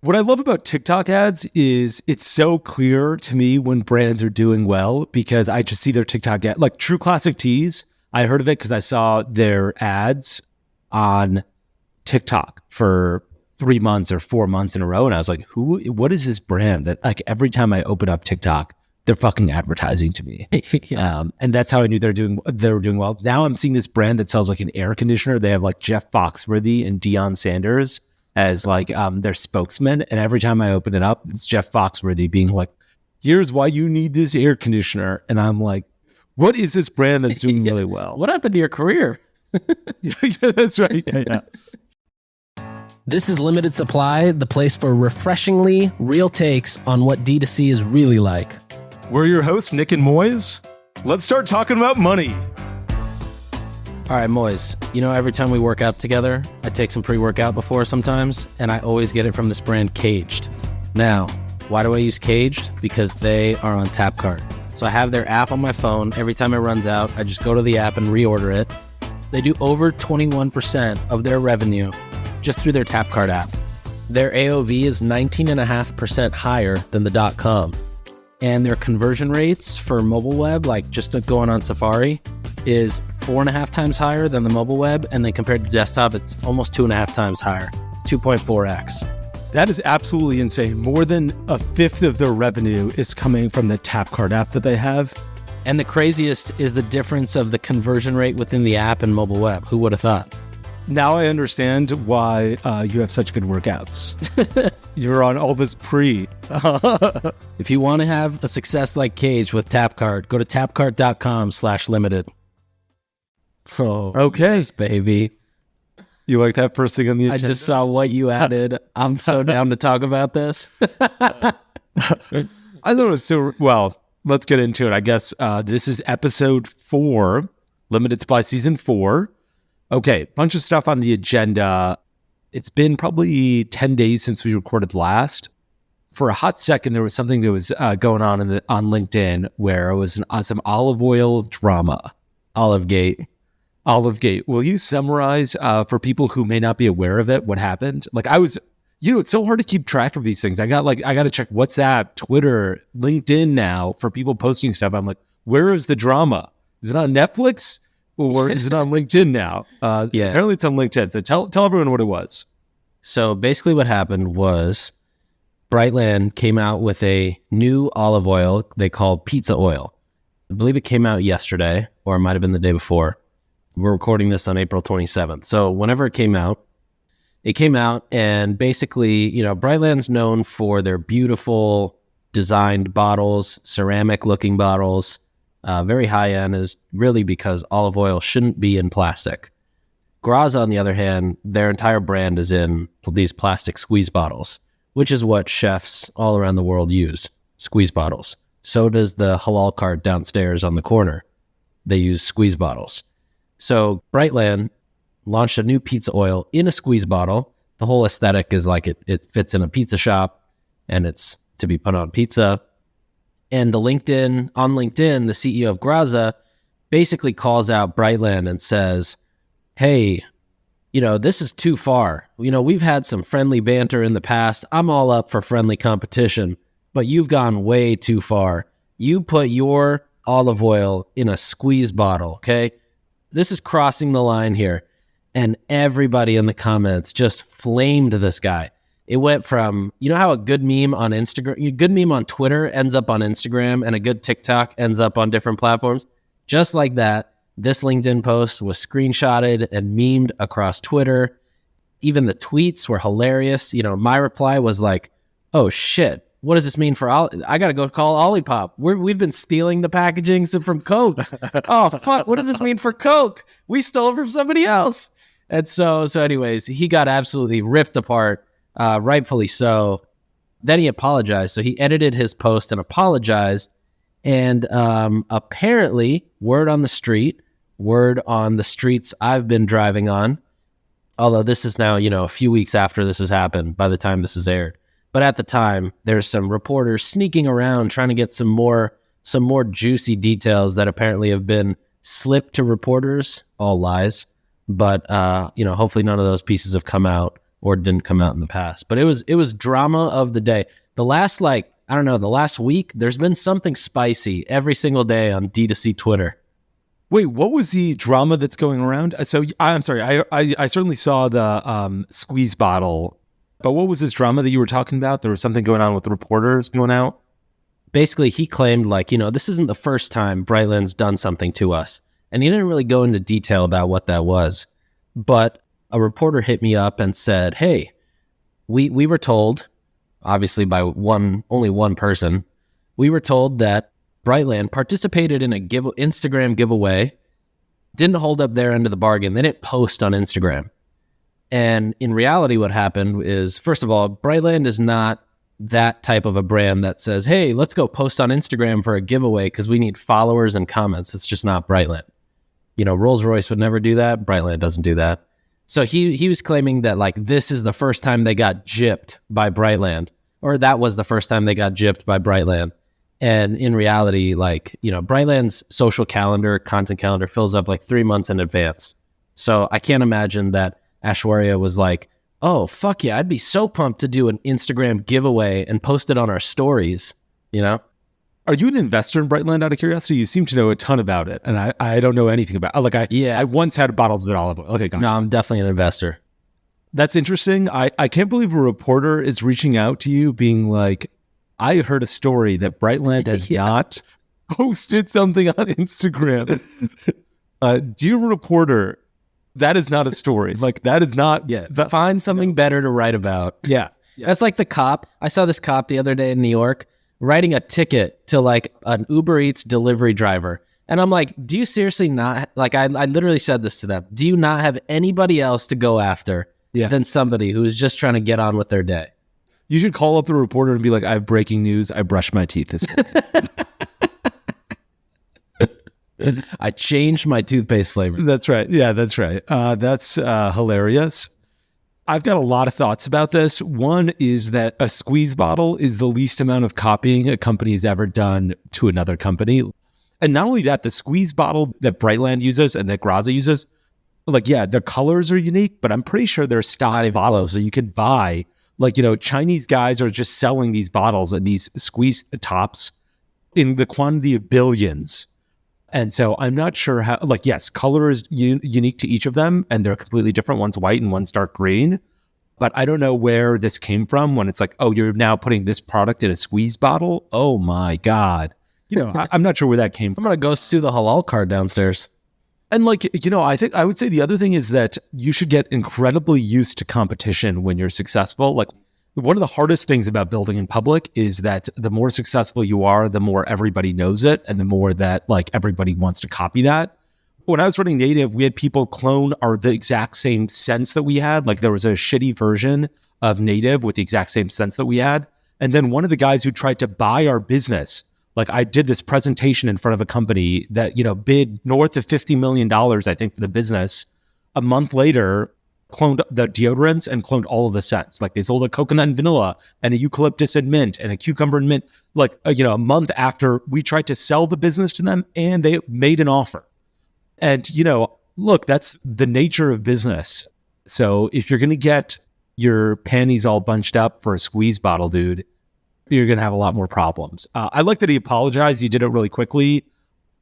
What I love about TikTok ads is it's so clear to me when brands are doing well because I just see their TikTok ad. Like True Classic Teas, I heard of it because I saw their ads on TikTok for 3 months or 4 months in a row. And I was like, what is this brand that like every time I open up TikTok, they're fucking advertising to me. Yeah. And that's how I knew they were doing well. Now I'm seeing this brand that sells like an air conditioner. They have like Jeff Foxworthy and Deion Sanders as like their spokesman. And every time I open it up, it's Jeff Foxworthy being like, here's why you need this air conditioner. And I'm like, what is this brand that's doing really well? What happened to your career? Yeah, that's right. Yeah. This is Limited Supply, the place for refreshingly real takes on what D2C is really like. We're your hosts, Nick and Moiz. Let's start talking about money. All right, Moiz, every time we work out together, I take some pre-workout before sometimes, and I always get it from this brand, Caged. Now, why do I use Caged? Because they are on Tapcart. So I have their app on my phone. Every time it runs out, I just go to the app and reorder it. They do over 21% of their revenue just through their Tapcart app. Their AOV is 19.5% higher than the .com. And their conversion rates for mobile web, like just going on Safari, is 4.5 times higher than the mobile web. And then compared to desktop, it's almost 2.5 times higher. It's 2.4x. That is absolutely insane. More than a fifth of their revenue is coming from the Tapcart app that they have. And the craziest is the difference of the conversion rate within the app and mobile web. Who would have thought? Now I understand why you have such good workouts. You're on all this pre. If you want to have a success like Cage with Tapcart, go to tapcart.com/limited. Oh, okay, yes, baby. You like that first thing on the agenda? I just saw what you added. I'm so down to talk about this. I thought it was so well. Let's get into it. I guess this is episode 4, Limited Supply Season 4. Okay, bunch of stuff on the agenda. It's been probably 10 days since we recorded last. For a hot second, there was something that was going on on LinkedIn where it was some olive oil drama. Olivegate. Will you summarize for people who may not be aware of it what happened? Like I was, it's so hard to keep track of these things. I got to check WhatsApp, Twitter, LinkedIn now for people posting stuff. I'm like, where is the drama? Is it on Netflix? Or is it on LinkedIn now? Yeah. Apparently it's on LinkedIn. So tell everyone what it was. So basically what happened was Brightland came out with a new olive oil they call pizza oil. I believe it came out yesterday, or it might have been the day before. We're recording this on April 27th. So whenever it came out and basically, Brightland's known for their beautiful designed bottles, ceramic looking bottles. Very high end is really because olive oil shouldn't be in plastic. Graza, on the other hand, their entire brand is in these plastic squeeze bottles, which is what chefs all around the world use, squeeze bottles. So does the halal cart downstairs on the corner. They use squeeze bottles. So Brightland launched a new pizza oil in a squeeze bottle. The whole aesthetic is like it fits in a pizza shop and it's to be put on pizza. And on LinkedIn, the CEO of Graza basically calls out Brightland and says, hey, this is too far. We've had some friendly banter in the past. I'm all up for friendly competition, but you've gone way too far. You put your olive oil in a squeeze bottle, okay? This is crossing the line here. And everybody in the comments just flamed this guy. It went from, how a good meme on Instagram, a good meme on Twitter ends up on Instagram and a good TikTok ends up on different platforms. Just like that, this LinkedIn post was screenshotted and memed across Twitter. Even the tweets were hilarious. My reply was like, oh shit, what does this mean for I got to go call Olipop. We've been stealing the packaging from Coke. Oh fuck, what does this mean for Coke? We stole it from somebody else. And so anyways, he got absolutely ripped apart. Rightfully so. Then he apologized. So he edited his post and apologized. And apparently, word on the streets I've been driving on, although this is now, a few weeks after this has happened by the time this is aired. But at the time, there's some reporters sneaking around trying to get some more juicy details that apparently have been slipped to reporters. All lies. But, hopefully none of those pieces have come out. or didn't come out in the past. But it was drama of the day. The last the last week, there's been something spicy every single day on D2C Twitter. Wait, what was the drama that's going around? So I'm sorry, I certainly saw the squeeze bottle, but what was this drama that you were talking about? There was something going on with the reporters going out? Basically, he claimed this isn't the first time Brightland's done something to us. And he didn't really go into detail about what that was. But a reporter hit me up and said, hey, we were told, obviously by only one person, we were told that Brightland participated in a Instagram giveaway, didn't hold up their end of the bargain. They didn't post on Instagram. And in reality, what happened is, first of all, Brightland is not that type of a brand that says, hey, let's go post on Instagram for a giveaway because we need followers and comments. It's just not Brightland. Rolls-Royce would never do that. Brightland doesn't do that. So he was claiming that this is the first time they got gypped by Brightland, or that was the first time they got gypped by Brightland. And in reality, Brightland's social calendar, content calendar fills up 3 months in advance. So I can't imagine that Aishwarya was like, oh, fuck yeah, I'd be so pumped to do an Instagram giveaway and post it on our stories, Are you an investor in Brightland out of curiosity? You seem to know a ton about it, and I don't know anything about it. I once had bottles of olive oil. Okay, gotcha. No, I'm definitely an investor. That's interesting. I can't believe a reporter is reaching out to you being like, I heard a story that Brightland has not posted something on Instagram. Dear reporter, that is not a story. That is not... Yeah, find something better to write about. Yeah. That's like the cop. I saw this cop the other day in New York writing a ticket to an Uber Eats delivery driver. And I'm like, do you seriously not... I literally said this to them. Do you not have anybody else to go after than somebody who is just trying to get on with their day? You should call up the reporter and be like, I have breaking news. I brushed my teeth this morning. I changed my toothpaste flavor. That's right. Yeah, that's right. That's hilarious. I've got a lot of thoughts about this. One is that a squeeze bottle is the least amount of copying a company has ever done to another company. And not only that, the squeeze bottle that Brightland uses and that Graza uses, their colors are unique, but I'm pretty sure they're style bottles that you could buy. Chinese guys are just selling these bottles and these squeeze tops in the quantity of billions. And so I'm not sure how, yes, color is unique to each of them and they're completely different. One's white and one's dark green. But I don't know where this came from when it's you're now putting this product in a squeeze bottle. Oh my God. I'm not sure where that came from. I'm going to go sue the halal card downstairs. And I think I would say the other thing is that you should get incredibly used to competition when you're successful. One of the hardest things about building in public is that the more successful you are, the more everybody knows it and the more that everybody wants to copy that. When I was running Native, we had people clone the exact same scents that we had. There was a shitty version of Native with the exact same scents that we had. And then one of the guys who tried to buy our business, I did this presentation in front of a company that, bid north of $50 million, I think, for the business. A month later, cloned the deodorants and cloned all of the scents. They sold a coconut and vanilla and a eucalyptus and mint and a cucumber and mint. A month after we tried to sell the business to them and they made an offer. And, look, that's the nature of business. So if you're going to get your panties all bunched up for a squeeze bottle, dude, you're going to have a lot more problems. I like that he apologized. He did it really quickly.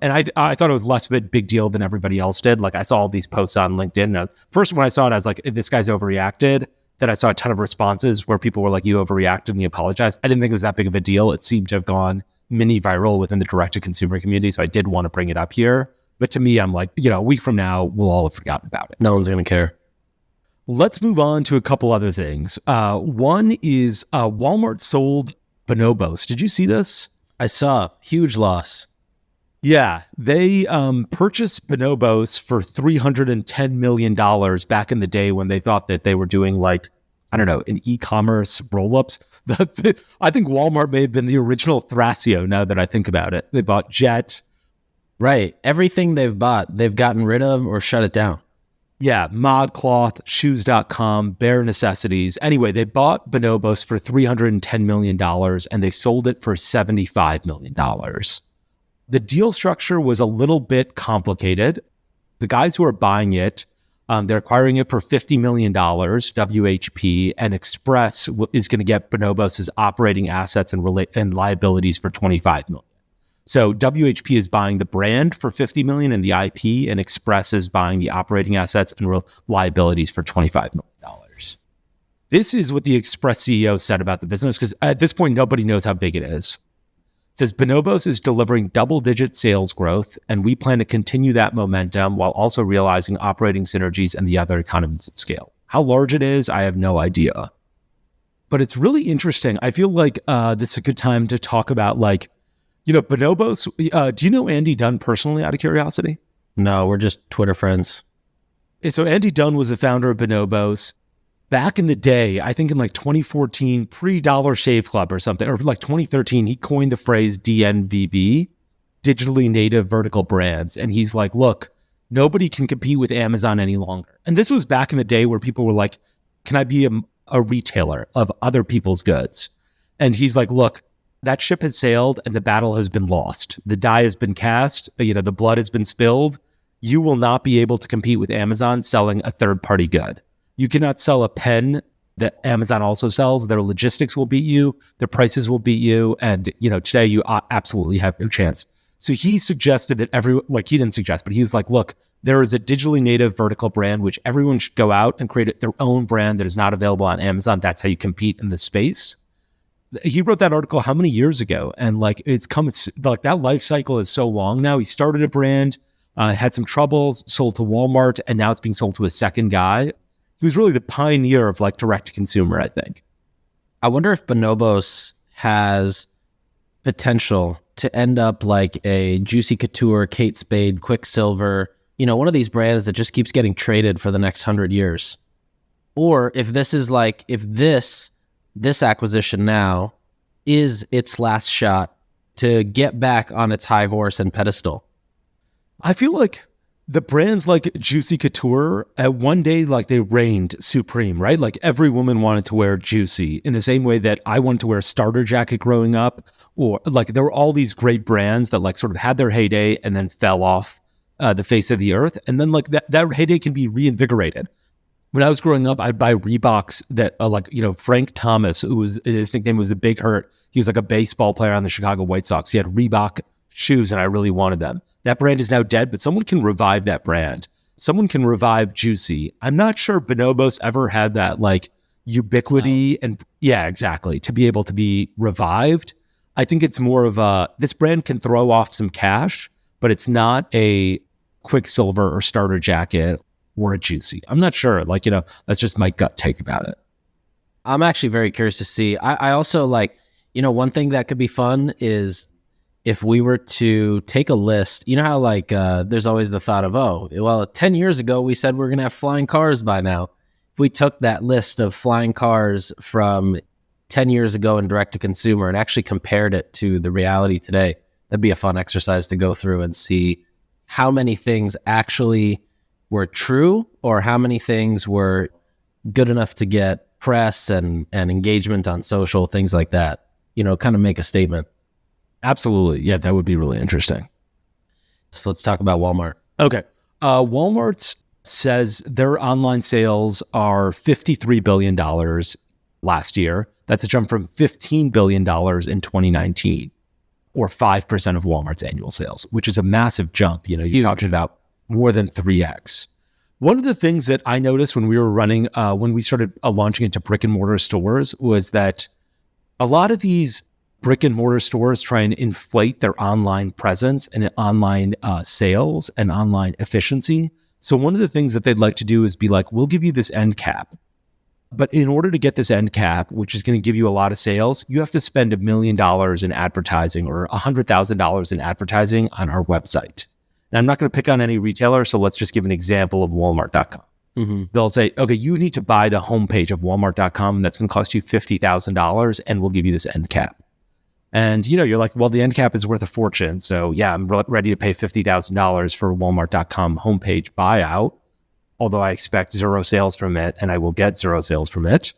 And I thought it was less of a big deal than everybody else did. I saw all these posts on LinkedIn. And first, when I saw it, I was like, this guy's overreacted. Then I saw a ton of responses where people were like, you overreacted and you apologized. I didn't think it was that big of a deal. It seemed to have gone mini viral within the direct-to-consumer community. So I did want to bring it up here. But to me, I'm like, a week from now, we'll all have forgotten about it. No one's going to care. Let's move on to a couple other things. One is Walmart sold Bonobos. Did you see this? I saw. Huge loss. Yeah, they purchased Bonobos for $310 million back in the day when they thought that they were doing an e-commerce roll-ups. I think Walmart may have been the original Thrasio now that I think about it. They bought Jet. Right. Everything they've bought, they've gotten rid of or shut it down. Yeah, ModCloth, Shoes.com, Bare Necessities. Anyway, they bought Bonobos for $310 million and they sold it for $75 million. The deal structure was a little bit complicated. The guys who are buying it They're acquiring it for $50 million, WHP, and Express is going to get Bonobos' operating assets and liabilities for $25 million. So WHP is buying the brand for $50 million and the IP, and Express is buying the operating assets and liabilities for $25 million. This is what the Express CEO said about the business, because at this point, nobody knows how big it is. It says, Bonobos is delivering double-digit sales growth, and we plan to continue that momentum while also realizing operating synergies and the other economies of scale. How large it is, I have no idea. But it's really interesting. I feel like this is a good time to talk about, Bonobos. Do you know Andy Dunn personally, out of curiosity? No, we're just Twitter friends. So Andy Dunn was the founder of Bonobos. Back in the day, I think in 2014, pre-Dollar Shave Club or something, or 2013, he coined the phrase DNVB, digitally native vertical brands. And he's like, look, nobody can compete with Amazon any longer. And this was back in the day where people were like, can I be a retailer of other people's goods? And he's like, look, that ship has sailed and the battle has been lost. The die has been cast, the blood has been spilled. You will not be able to compete with Amazon selling a third-party good. You cannot sell a pen that Amazon also sells. Their logistics will beat you. Their prices will beat you. And, today you absolutely have no chance. So he suggested that he didn't suggest, but he was like, look, there is a digitally native vertical brand, which everyone should go out and create their own brand that is not available on Amazon. That's how you compete in the space. He wrote that article how many years ago? And that life cycle is so long now. He started a brand, had some troubles, sold to Walmart, and now it's being sold to a second guy. He was really the pioneer of direct to consumer, I think. I wonder if Bonobos has potential to end up like a Juicy Couture, Kate Spade, Quicksilver, one of these brands that just keeps getting traded for the next 100 years. Or if this is this acquisition now is its last shot to get back on its high horse and pedestal. I feel like the brands like Juicy Couture, at one day, they reigned supreme, right? Every woman wanted to wear Juicy in the same way that I wanted to wear a starter jacket growing up. Or there were all these great brands that sort of had their heyday and then fell off the face of the earth. And then that heyday can be reinvigorated. When I was growing up, I'd buy Reeboks that Frank Thomas, his nickname was the Big Hurt. He was a baseball player on the Chicago White Sox. He had Reebok shoes and I really wanted them. That brand is now dead, but someone can revive that brand. Someone can revive Juicy. I'm not sure Bonobos ever had that ubiquity and exactly, to be able to be revived. I think it's more of this brand can throw off some cash, but it's not a Quicksilver or starter jacket or a Juicy. I'm not sure. That's just my gut take about it. I'm actually very curious to see. I also one thing that could be fun is if we were to take a list, how there's always the thought of, 10 years ago, we said we're going to have flying cars by now. If we took that list of flying cars from 10 years ago in direct to consumer and actually compared it to the reality today, that'd be a fun exercise to go through and see how many things actually were true or how many things were good enough to get press and engagement on social, things like that, kind of make a statement. Absolutely. Yeah, that would be really interesting. So let's talk about Walmart. Okay. Walmart says their online sales are $53 billion last year. That's a jump from $15 billion in 2019, or 5% of Walmart's annual sales, which is a massive jump. You're talking about more than 3x. One of the things that I noticed when we were running, when we started launching into brick and mortar stores, was that a lot of these brick and mortar stores try and inflate their online presence and online sales and online efficiency. So one of the things that they'd like to do is be like, we'll give you this end cap. But in order to get this end cap, which is going to give you a lot of sales, you have to spend $1 million in advertising or $100,000 in advertising on our website. Now, I'm not going to pick on any retailer, so let's just give an example of Walmart.com. Mm-hmm. They'll say, okay, you need to buy the homepage of Walmart.com, and that's going to cost you $50,000, and we'll give you this end cap. And, you're like, well, the end cap is worth a fortune. So yeah, I'm ready to pay $50,000 for Walmart.com homepage buyout, although I expect zero sales from it and I will get zero sales from it.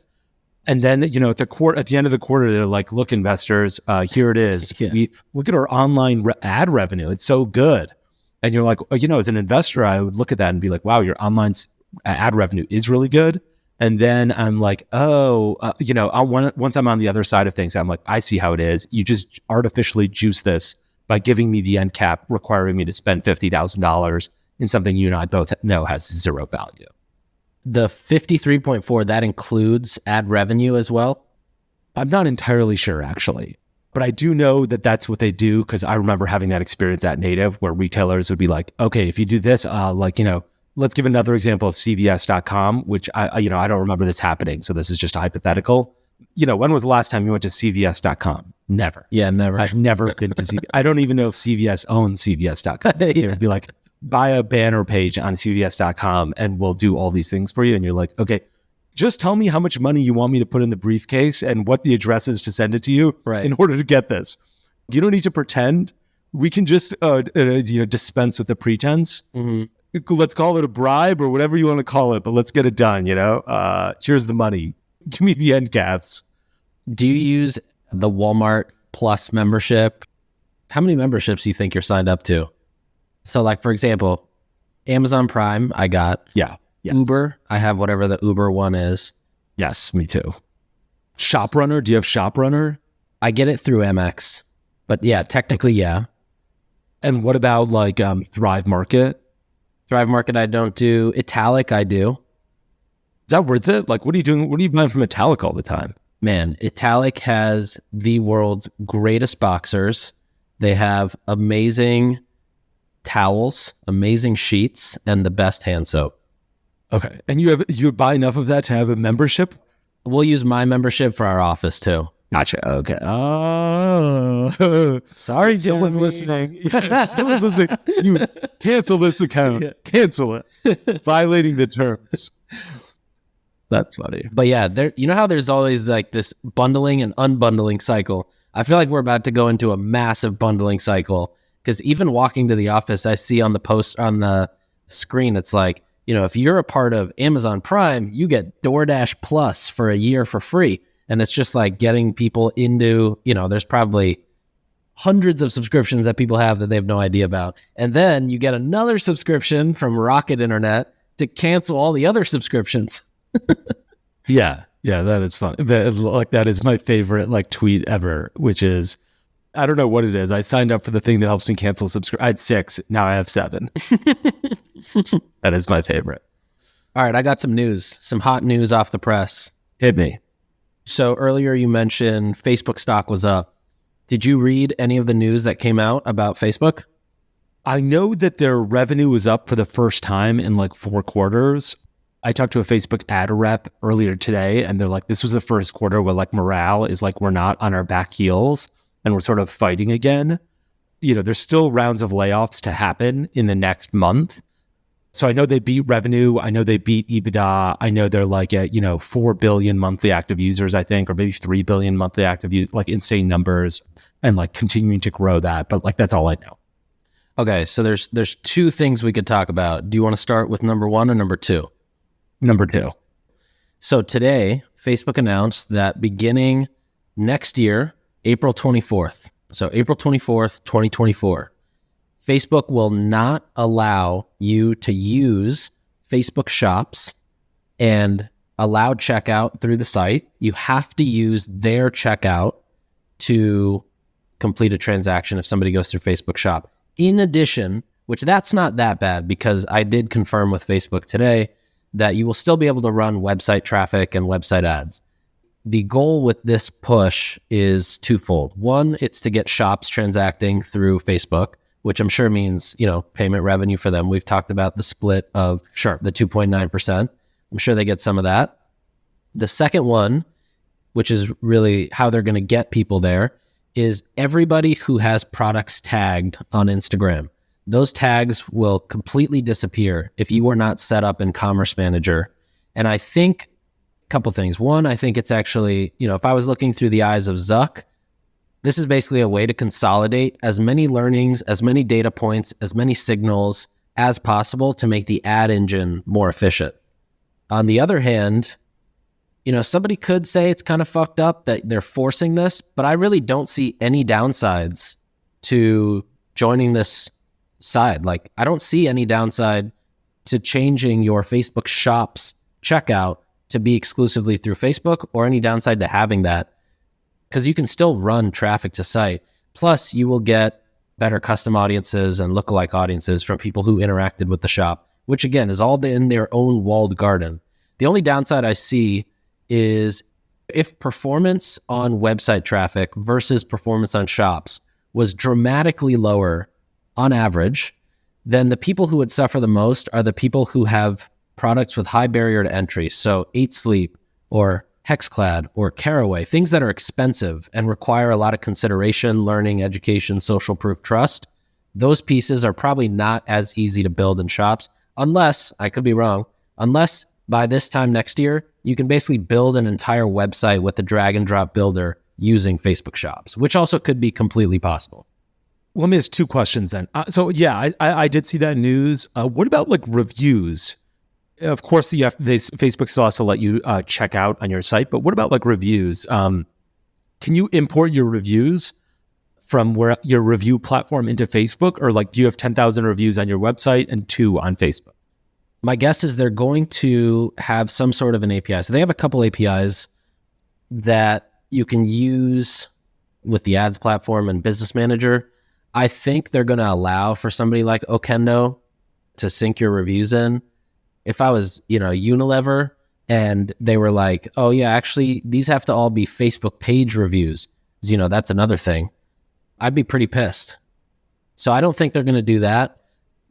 And then, at the end of the quarter, they're like, look, investors, here it is. Yeah. Look at our online ad revenue. It's so good. And you're like, as an investor, I would look at that and be like, wow, your online ad revenue is really good. And then I'm like, once I'm on the other side of things, I'm like, I see how it is. You just artificially juice this by giving me the end cap, requiring me to spend $50,000 in something you and I both know has zero value. The 53.4, that includes ad revenue as well? I'm not entirely sure, actually. But I do know that that's what they do, because I remember having that experience at Native where retailers would be like, okay, if you do this, let's give another example of CVS.com, which I don't remember this happening. So this is just a hypothetical. When was the last time you went to CVS.com? Never. Yeah, never. I've never been to CVS. I don't even know if CVS owns CVS.com. It would be like, buy a banner page on CVS.com and we'll do all these things for you. And you're like, okay, just tell me how much money you want me to put in the briefcase and what the address is to send it to you in order to get this. You don't need to pretend. We can just dispense with the pretense. Mm-hmm. Let's call it a bribe or whatever you want to call it, but let's get it done, Here's the money. Give me the end caps. Do you use the Walmart Plus membership? How many memberships do you think you're signed up to? So like, for example, Amazon Prime, I got. Yeah. Yes. Uber, I have whatever the Uber one is. Yes, me too. ShopRunner, do you have ShopRunner? I get it through MX, but yeah, technically, yeah. And what about like Thrive Market? Thrive Market, I don't do. Italic, I do. Is that worth it? Like, what are you doing? What are you buying from Italic all the time? Man, Italic has the world's greatest boxers. They have amazing towels, amazing sheets, and the best hand soap. Okay. And you buy enough of that to have a membership? We'll use my membership for our office too. Gotcha. Okay. Oh, sorry, someone's listening. Someone's listening. You cancel this account. Yeah. Cancel it. Violating the terms. That's funny. But yeah, you know how there's always like this bundling and unbundling cycle? I feel like we're about to go into a massive bundling cycle, because even walking to the office, I see on the post on the screen, it's like, if you're a part of Amazon Prime, you get DoorDash Plus for a year for free. And it's just like getting people into, there's probably hundreds of subscriptions that people have that they have no idea about. And then you get another subscription from Rocket Internet to cancel all the other subscriptions. Yeah, that is funny. That is my favorite tweet ever, which is, I don't know what it is. I signed up for the thing that helps me cancel subscription. I had 6, now I have 7. That is my favorite. All right, I got some news, some hot news off the press. Hit me. So earlier you mentioned Facebook stock was up. Did you read any of the news that came out about Facebook? I know that their revenue was up for the first time in 4 quarters. I talked to a Facebook ad rep earlier today, and they're like, this was the first quarter where morale is we're not on our back heels and we're sort of fighting again. There's still rounds of layoffs to happen in the next month. So I know they beat revenue. I know they beat EBITDA. I know they're at, 4 billion monthly active users, I think, or maybe 3 billion monthly active users, insane numbers, and continuing to grow that. But that's all I know. Okay. So there's 2 things we could talk about. Do you want to start with number 1 or number 2? Number 2. So today, Facebook announced that beginning next year, April 24th, so April 24th, 2024, Facebook will not allow you to use Facebook Shops and allow checkout through the site. You have to use their checkout to complete a transaction if somebody goes through Facebook Shop. In addition, which that's not that bad, because I did confirm with Facebook today that you will still be able to run website traffic and website ads. The goal with this push is twofold. One, it's to get shops transacting through Facebook, which I'm sure means, payment revenue for them. We've talked about the split of the 2.9%. I'm sure they get some of that. The second one, which is really how they're going to get people there, is everybody who has products tagged on Instagram. Those tags will completely disappear if you are not set up in Commerce Manager. And I think a couple things. One, I think it's actually, if I was looking through the eyes of Zuck, this is basically a way to consolidate as many learnings, as many data points, as many signals as possible to make the ad engine more efficient. On the other hand, somebody could say it's kind of fucked up that they're forcing this, but I really don't see any downsides to joining this side. I don't see any downside to changing your Facebook Shops checkout to be exclusively through Facebook, or any downside to having that? Because you can still run traffic to site. Plus, you will get better custom audiences and lookalike audiences from people who interacted with the shop, which again is all in their own walled garden. The only downside I see is if performance on website traffic versus performance on shops was dramatically lower on average, then the people who would suffer the most are the people who have products with high barrier to entry. So 8 Sleep or Hexclad or Caraway, things that are expensive and require a lot of consideration, learning, education, social proof, trust. Those pieces are probably not as easy to build in shops unless, I could be wrong, unless by this time next year, you can basically build an entire website with a drag and drop builder using Facebook Shops, which also could be completely possible. Well, let me ask 2 questions then. I did see that news. What about like reviews? Of course, Facebook still has to let you check out on your site, but what about like reviews? Can you import your reviews from where your review platform into Facebook, or like do you have 10,000 reviews on your website and 2 on Facebook? My guess is they're going to have some sort of an API. So they have a couple APIs that you can use with the ads platform and business manager. I think they're going to allow for somebody like Okendo to sync your reviews in. If I was, Unilever, and they were like, oh yeah, actually these have to all be Facebook page reviews, that's another thing, I'd be pretty pissed. So I don't think they're going to do that,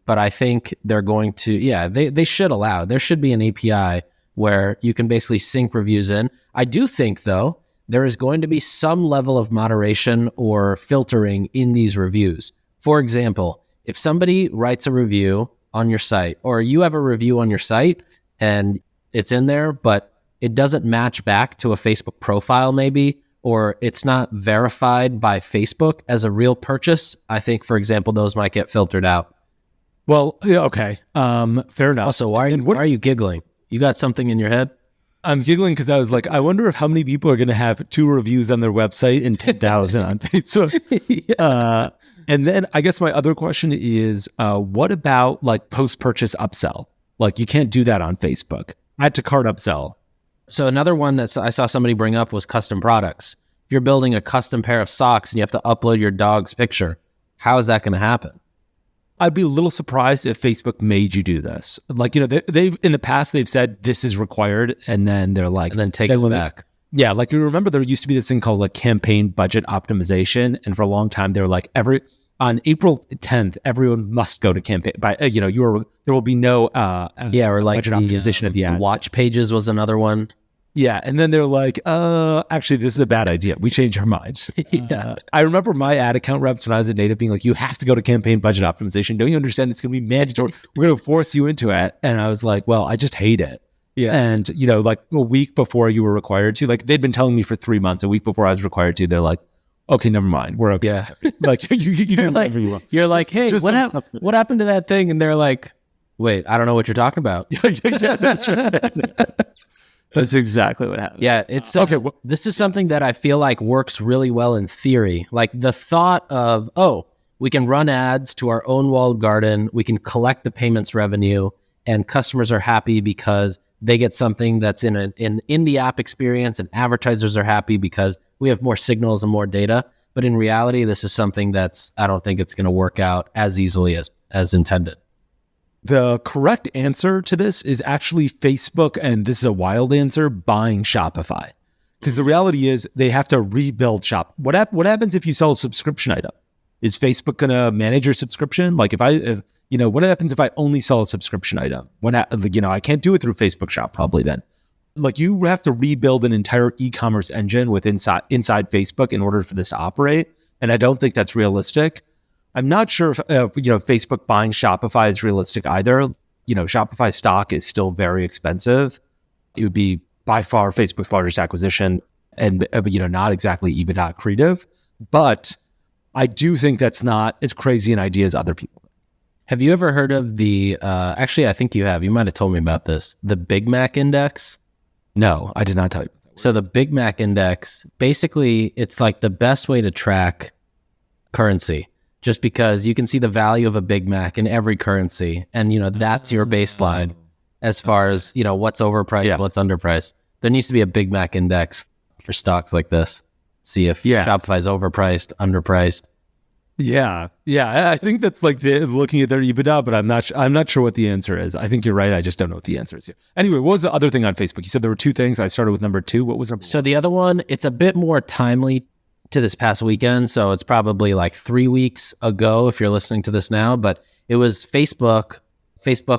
but I think they're going to, they should allow. There should be an API where you can basically sync reviews in. I do think, though, there is going to be some level of moderation or filtering in these reviews. For example, if somebody writes a review on your site, or you have a review on your site and it's in there, but it doesn't match back to a Facebook profile maybe, or it's not verified by Facebook as a real purchase, I think, for example, those might get filtered out. Well, yeah, okay. Fair enough. Also, why are you giggling? You got something in your head? I'm giggling because I was like, I wonder if how many people are going to have 2 reviews on their website and 10,000 on Facebook. Yeah. And then I guess my other question is, what about like post-purchase upsell? Like you can't do that on Facebook. Add to cart upsell. So another one that I saw somebody bring up was custom products. If you're building a custom pair of socks and you have to upload your dog's picture, how is that going to happen? I'd be a little surprised if Facebook made you do this. Like, they've in the past, they've said this is required, and then they're like... And then take it back. Yeah, like you remember there used to be this thing called like campaign budget optimization, and for a long time, they were like, on April 10th, everyone must go to campaign... there will be no or like budget optimization of the ads. The watch pages was another one. Yeah, and then they're like, actually, this is a bad idea. We changed our minds. Yeah. I remember my ad account reps when I was at Native being like, you have to go to campaign budget optimization. Don't you understand? It's going to be mandatory. We're going to force you into it. And I was like, well, I just hate it. Yeah. And, like a week before you were required to, like they'd been telling me for 3 months, a week before I was required to, they're like, okay, never mind. We're okay. Yeah. Like you did like, whatever you want. You're like, hey, what happened to that thing? And they're like, wait, I don't know what you're talking about. Yeah, that's right. That's exactly what happened. Yeah, it's okay. This is something that I feel like works really well in theory. Like the thought of, we can run ads to our own walled garden, we can collect the payments revenue, and customers are happy because they get something that's in the app experience, and advertisers are happy because we have more signals and more data. But in reality, this is something I don't think it's going to work out as easily as intended. The correct answer to this is actually Facebook, and this is a wild answer, buying Shopify. Because the reality is they have to rebuild Shop. What happens if you sell a subscription item? Is Facebook going to manage your subscription? Like what happens if I only sell a subscription item? I can't do it through Facebook Shop probably then. Like you have to rebuild an entire e-commerce engine inside Facebook in order for this to operate. And I don't think that's realistic. I'm not sure if Facebook buying Shopify is realistic either. Shopify stock is still very expensive. It would be by far Facebook's largest acquisition, and not exactly EBITDA accretive. But I do think that's not as crazy an idea as other people. Have you ever heard of the? Actually, I think you have. You might have told me about this. The Big Mac Index. No, I did not tell you. So the Big Mac Index, basically, it's like the best way to track currency. just because you can see the value of a Big Mac in every currency. And, that's your baseline as far as, what's overpriced, what's underpriced. There needs to be a Big Mac index for stocks like this. See if Shopify's overpriced, underpriced. Yeah. I think that's like looking at their EBITDA, but I'm not sure what the answer is. I think you're right. I just don't know what the answer is here. Anyway, what was the other thing on Facebook? You said there were two things. I started with number 2. What was number 1? So the other one, it's a bit more timely to this past weekend. So it's probably like 3 weeks ago if you're listening to this now, but it was Facebook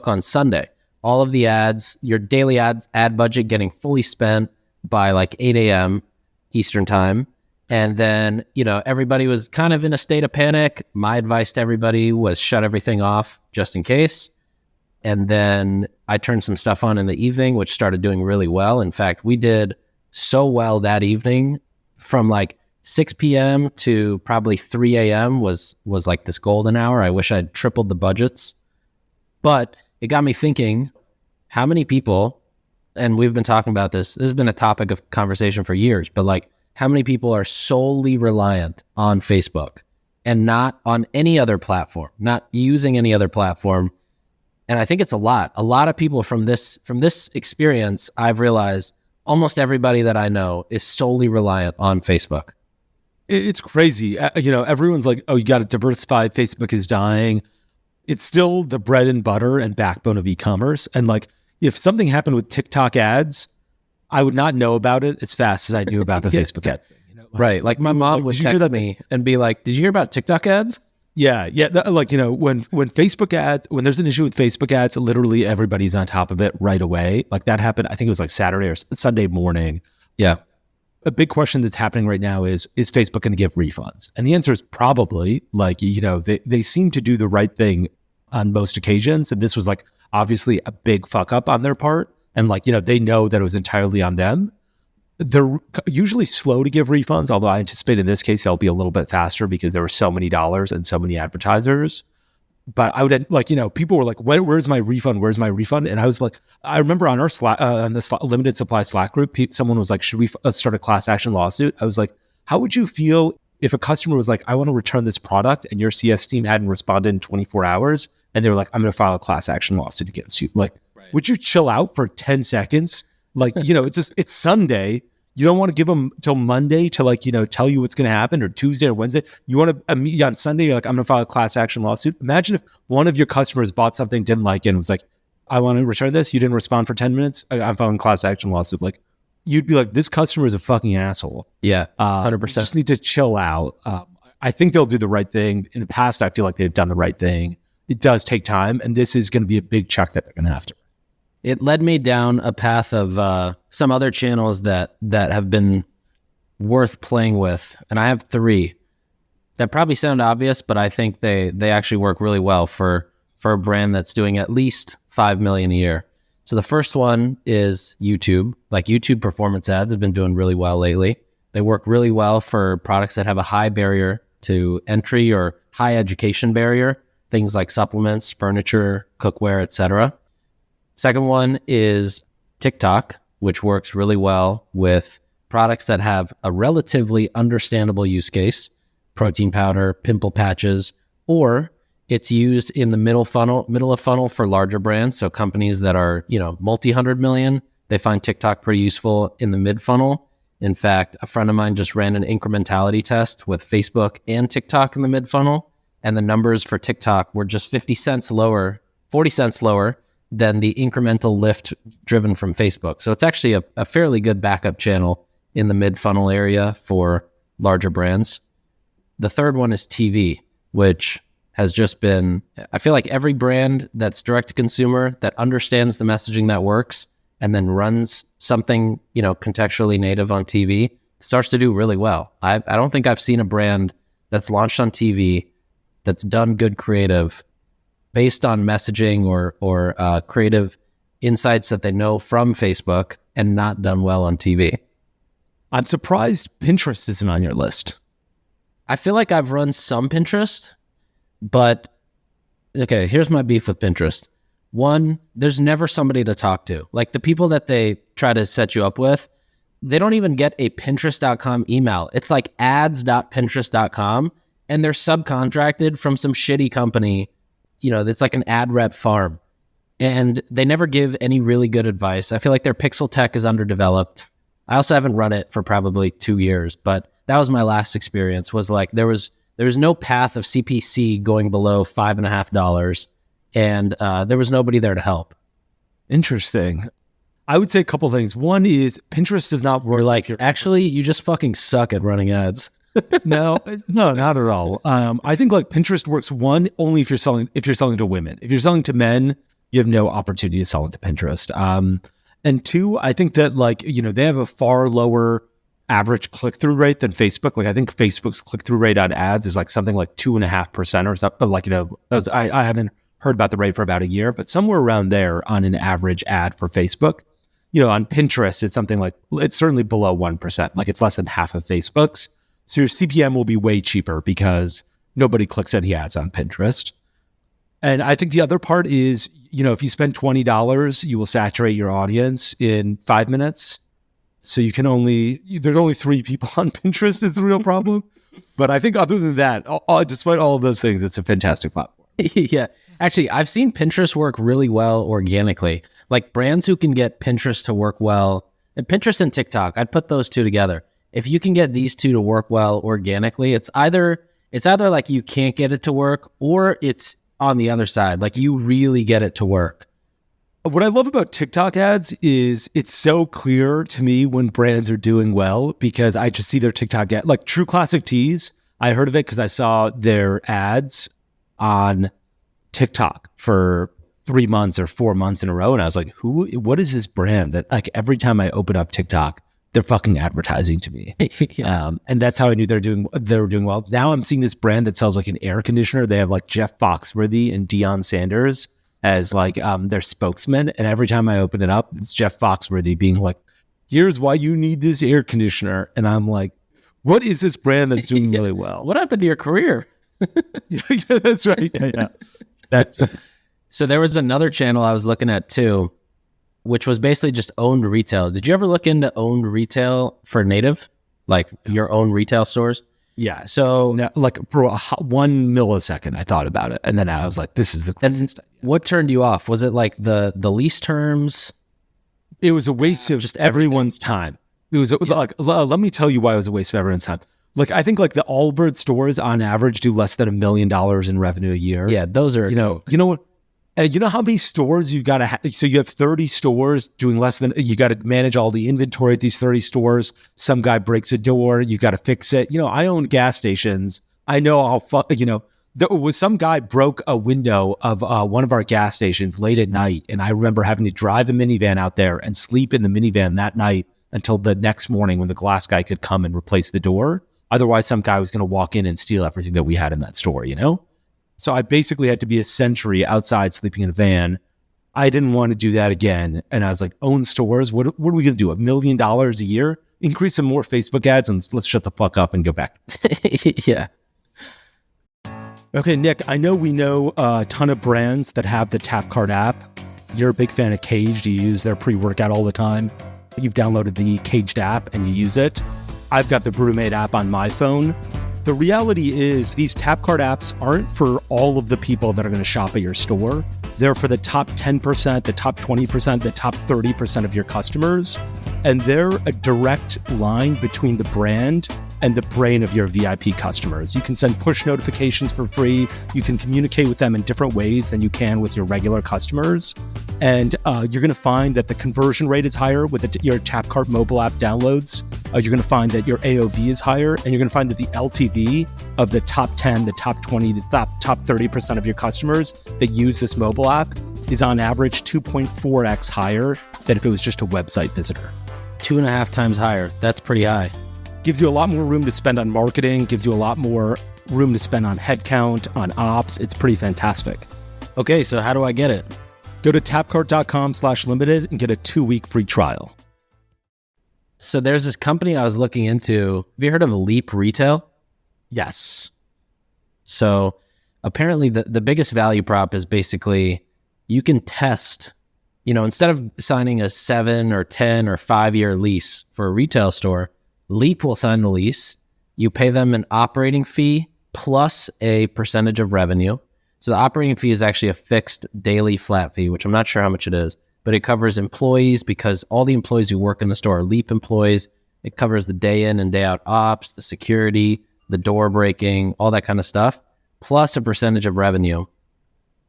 on Sunday. All of the ads, your daily ad budget getting fully spent by like 8 a.m. Eastern time. And then, everybody was kind of in a state of panic. My advice to everybody was shut everything off just in case. And then I turned some stuff on in the evening, which started doing really well. In fact, we did so well that evening from like 6 p.m. to probably 3 a.m. was like this golden hour. I wish I'd tripled the budgets. But it got me thinking, how many people, and we've been talking about this has been a topic of conversation for years, but like, how many people are solely reliant on Facebook and not on any other platform, not using any other platform? And I think it's a lot. A lot of people from this experience, I've realized almost everybody that I know is solely reliant on Facebook. It's crazy. Everyone's like, oh, you got to diversify. Facebook is dying. It's still the bread and butter and backbone of e-commerce. And like, if something happened with TikTok ads, I would not know about it as fast as I knew about the Facebook ads thing. Right. Like my mom would text me and be like, did you hear about TikTok ads? Yeah. When Facebook ads, when there's an issue with Facebook ads, literally everybody's on top of it right away. Like that happened, I think it was like Saturday or Sunday morning. Yeah. A big question that's happening right now is Facebook going to give refunds? And the answer is probably. They seem to do the right thing on most occasions. And this was like obviously a big fuck up on their part. And they know that it was entirely on them. They're usually slow to give refunds, although I anticipate in this case, they'll be a little bit faster because there were so many dollars and so many advertisers. But I would people were like, where's my refund? Where's my refund? And I was like, I remember on our Slack, on the limited supply Slack group, someone was like, should we start a class action lawsuit? I was like, how would you feel if a customer was like, I want to return this product and your CS team hadn't responded in 24 hours? And they were like, I'm going to file a class action lawsuit against you. Like, would you chill out for 10 seconds? It's Sunday. You don't want to give them till Monday to tell you what's going to happen, or Tuesday or Wednesday. You want to meet on Sunday. You're like, I'm going to file a class action lawsuit. Imagine if one of your customers bought something, didn't like it, and was like, I want to return this. You didn't respond for 10 minutes. I'm filing a class action lawsuit. Like, you'd be like, this customer is a fucking asshole. Yeah. 100%. Just need to chill out. I think they'll do the right thing. In the past, I feel like they've done the right thing. It does take time, and this is going to be a big check that they're going to have to. It led me down a path of some other channels that have been worth playing with. And I have 3 that probably sound obvious, but I think they actually work really well for a brand that's doing at least $5 million a year. So the first one is YouTube. Like YouTube performance ads have been doing really well lately. They work really well for products that have a high barrier to entry or high education barrier, things like supplements, furniture, cookware, etc. Second one is TikTok, which works really well with products that have a relatively understandable use case, protein powder, pimple patches, or it's used in the middle of funnel for larger brands. So companies that are, multi-100 million, they find TikTok pretty useful in the mid funnel. In fact, a friend of mine just ran an incrementality test with Facebook and TikTok in the mid funnel, and the numbers for TikTok were just 40 cents lower than the incremental lift driven from Facebook. So it's actually a fairly good backup channel in the mid-funnel area for larger brands. The third one is TV, which has just been, I feel like every brand that's direct-to-consumer that understands the messaging that works and then runs something, contextually native on TV starts to do really well. I don't think I've seen a brand that's launched on TV that's done good creative based on messaging or creative insights that they know from Facebook and not done well on TV. I'm surprised Pinterest isn't on your list. I feel like I've run some Pinterest, but okay, here's my beef with Pinterest. One, there's never somebody to talk to. Like the people that they try to set you up with, they don't even get a Pinterest.com email. It's like ads.pinterest.com. and they're subcontracted from some shitty company, that's like an ad rep farm. And they never give any really good advice. I feel like their pixel tech is underdeveloped. I also haven't run it for probably 2 years, but that was my last experience, was like there was no path of CPC going below $5.50, and there was nobody there to help. Interesting. I would say a couple things. One is Pinterest does not work. You're like, actually, you just fucking suck at running ads. No, not at all. I think like Pinterest works only if you're selling to women. If you're selling to men, you have no opportunity to sell into Pinterest. And two, I think that they have a far lower average click-through rate than Facebook. Like I think Facebook's click-through rate on ads is like something like 2.5% or something. I haven't heard about the rate for about a year, but somewhere around there on an average ad for Facebook. On Pinterest, it's something like, it's certainly below 1%. Like it's less than half of Facebook's. So your CPM will be way cheaper because nobody clicks any ads on Pinterest. And I think the other part is, if you spend $20, you will saturate your audience in 5 minutes. So there's only 3 people on Pinterest is the real problem. But I think other than that, despite all of those things, it's a fantastic platform. Yeah. Actually, I've seen Pinterest work really well organically. Like brands who can get Pinterest to work well, and Pinterest and TikTok, I'd put those two together. If you can get these two to work well organically, it's either like you can't get it to work, or it's on the other side. Like you really get it to work. What I love about TikTok ads is it's so clear to me when brands are doing well, because I just see their TikTok ad. Like True Classic Teas, I heard of it because I saw their ads on TikTok for 3 months or 4 months in a row. And I was like, what is this brand that like every time I open up TikTok, they're fucking advertising to me. Yeah. And that's how I knew they were doing well. Now I'm seeing this brand that sells like an air conditioner. They have like Jeff Foxworthy and Deion Sanders as like their spokesman. And every time I open it up, it's Jeff Foxworthy being like, here's why you need this air conditioner. And I'm like, what is this brand that's doing really well? What happened to your career? Yeah, that's right. Yeah. So there was another channel I was looking at too, which was basically just owned retail. Did you ever look into owned retail for native? Like your own retail stores? Yeah. So like for 1 millisecond, I thought about it. And then I was like, this is the craziest idea. What turned you off? Was it like the lease terms? It was a waste of just everyone's time. It was like, let me tell you why it was a waste of everyone's time. Like, I think like the Allbirds stores on average do less than $1 million in revenue a year. Yeah. Those are, you know what? You know how many stores you've got to have? So you have 30 stores doing less than, you got to manage all the inventory at these 30 stores. Some guy breaks a door, you got to fix it. I own gas stations. I know how, there was some guy broke a window of one of our gas stations late at night. And I remember having to drive a minivan out there and sleep in the minivan that night until the next morning when the glass guy could come and replace the door. Otherwise, some guy was going to walk in and steal everything that we had in that store, So I basically had to be a sentry outside sleeping in a van. I didn't want to do that again. And I was like, own stores? What are we going to do? $1 million a year? Increase some more Facebook ads and let's shut the fuck up and go back. Yeah. Okay, Nick, I know we know a ton of brands that have the Tapcart app. You're a big fan of Caged. You use their pre-workout all the time. You've downloaded the Caged app and you use it. I've got the Brewmate app on my phone. The reality is these Tapcart apps aren't for all of the people that are going to shop at your store. They're for the top 10%, the top 20%, the top 30% of your customers. And they're a direct line between the brand and the brain of your VIP customers. You can send push notifications for free. You can communicate with them in different ways than you can with your regular customers. And you're going to find that the conversion rate is higher with your Tapcart mobile app downloads. You're going to find that your AOV is higher, and you're going to find that the LTV of the top 10, the top 20, the top 30% of your customers that use this mobile app is on average 2.4x higher than if it was just a website visitor. 2.5 times higher. That's pretty high. Gives you a lot more room to spend on marketing, gives you a lot more room to spend on headcount, on ops. It's pretty fantastic. Okay, so how do I get it? Go to tapcart.com/limited and get a 2-week free trial. So there's this company I was looking into. Have you heard of Leap Retail? Yes. So apparently the biggest value prop is basically you can test, instead of signing a 7 or 10 or 5-year lease for a retail store, Leap will sign the lease. You pay them an operating fee plus a percentage of revenue. So the operating fee is actually a fixed daily flat fee, which I'm not sure how much it is, but it covers employees because all the employees who work in the store are Leap employees. It covers the day in and day out ops, the security, the door breaking, all that kind of stuff, plus a percentage of revenue.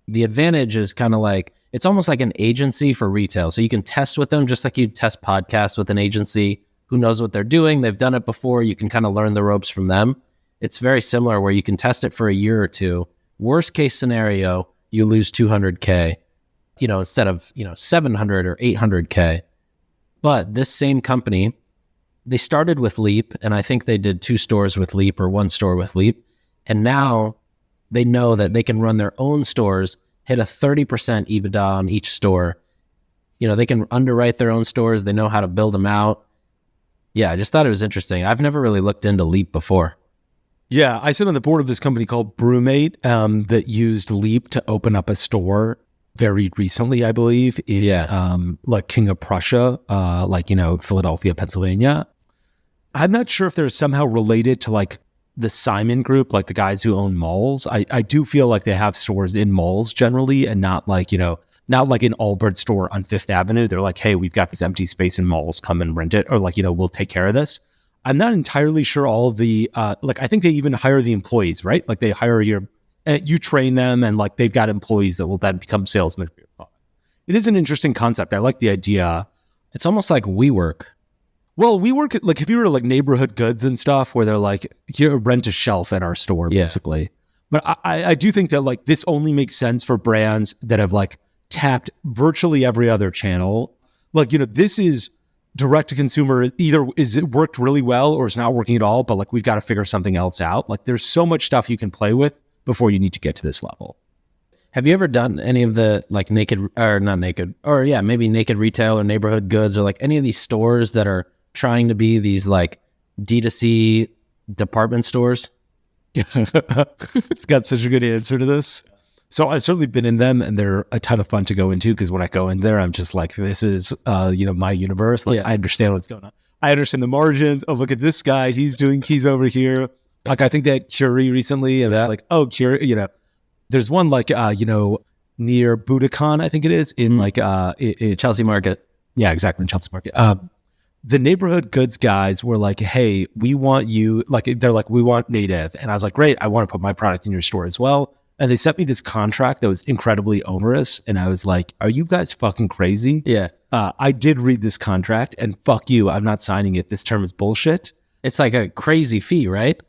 The advantage is kind of like, it's almost like an agency for retail. So you can test with them just like you test podcasts with an agency who knows what they're doing. They've done it before. You can kind of learn the ropes from them. It's very similar where you can test it for a year or two. Worst case scenario, you lose 200K, instead of, 700 or 800K. But this same company, they started with Leap, and I think they did 2 stores with Leap or 1 store with Leap. And now they know that they can run their own stores, hit a 30% EBITDA on each store. They can underwrite their own stores. They know how to build them out. Yeah, I just thought it was interesting. I've never really looked into Leap before. Yeah, I sit on the board of this company called Brewmate that used Leap to open up a store very recently, I believe, in like King of Prussia, Philadelphia, Pennsylvania. I'm not sure if they're somehow related to like the Simon Group, like the guys who own malls. I do feel like they have stores in malls generally, and not like an Allbirds store on Fifth Avenue. They're like, hey, we've got this empty space in malls, come and rent it, or like, we'll take care of this. I'm not entirely sure all of the, I think they even hire the employees, right? Like they hire you train them, and like they've got employees that will then become salesmen for your product. It is an interesting concept. I like the idea. It's almost like WeWork. Well, WeWork, like if you were like neighborhood goods and stuff where they're like, here, rent a shelf at our store, basically. But I do think that like this only makes sense for brands that have like tapped virtually every other channel. Like, this is direct to consumer. Either is it worked really well or it's not working at all, but like we've got to figure something else out. Like there's so much stuff you can play with before you need to get to this level. Have you ever done any of the like naked retail or neighborhood goods, or like any of these stores that are trying to be these like D2C department stores? It's got such a good answer to this. So I've certainly been in them, and they're a ton of fun to go into because when I go in there, I'm just like, this is, my universe. Like I understand what's going on. I understand the margins. Oh, look at this guy. He's over here. Like I think they had Curie recently, and it's like, oh, Curie, there's one like, near Budokan, I think it is in like, Chelsea Market. Yeah, exactly. In Chelsea Market. The neighborhood goods guys were like, hey, we want you, like, they're like, we want native. And I was like, great, I want to put my product in your store as well. And they sent me this contract that was incredibly onerous. And I was like, are you guys fucking crazy? Yeah. I did read this contract, and fuck you, I'm not signing it. This term is bullshit. It's like a crazy fee, right?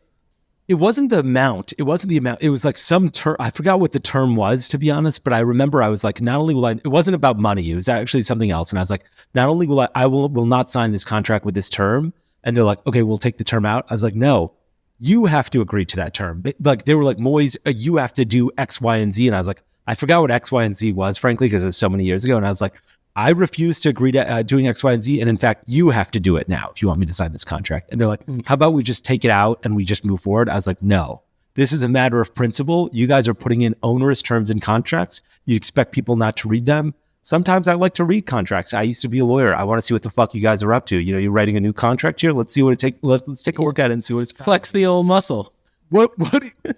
It wasn't the amount. It was like some term. I forgot what the term was, to be honest. But I remember I was like, not only will I, it wasn't about money. It was actually something else. And I was like, not only will I will not sign this contract with this term. And they're like, okay, we'll take the term out. I was like, no, you have to agree to that term. Like they were like, Moiz, you have to do X, Y, and Z. And I was like, I forgot what X, Y, and Z was, frankly, because it was so many years ago. And I was like, I refuse to agree to doing X, Y, and Z. And in fact, you have to do it now if you want me to sign this contract. And they're like, how about we just take it out and we just move forward? I was like, no, this is a matter of principle. You guys are putting in onerous terms and contracts. You expect people not to read them. Sometimes I like to read contracts. I used to be a lawyer. I want to see what the fuck you guys are up to. You're writing a new contract here. Let's see what it takes. Let's take a look at it and see what it's flex the old muscle. What?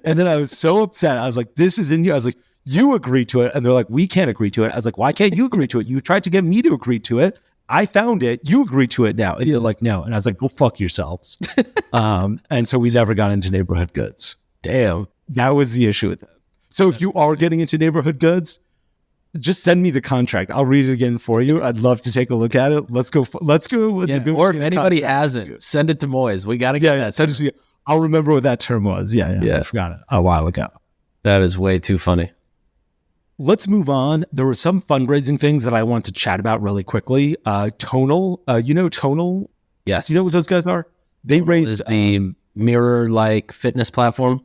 And then I was so upset. I was like, this is in here. I was like, you agree to it. And they're like, we can't agree to it. I was like, why can't you agree to it? You tried to get me to agree to it. I found it. You agree to it now. And you're like, no. And I was like, go fuck yourselves. And so we never got into neighborhood goods. Damn. That was the issue with them. So if you are getting into neighborhood goods, just send me the contract. I'll read it again for you. I'd love to take a look at it. Let's go. Yeah. Or if anybody has it, send it to Moiz. We got to get that. Send it to me. I'll remember what that term was. Yeah. I forgot it a while ago. That is way too funny. Let's move on. There were some fundraising things that I want to chat about really quickly. Tonal, Tonal? Yes. You know what those guys are? They raised the mirror-like fitness platform.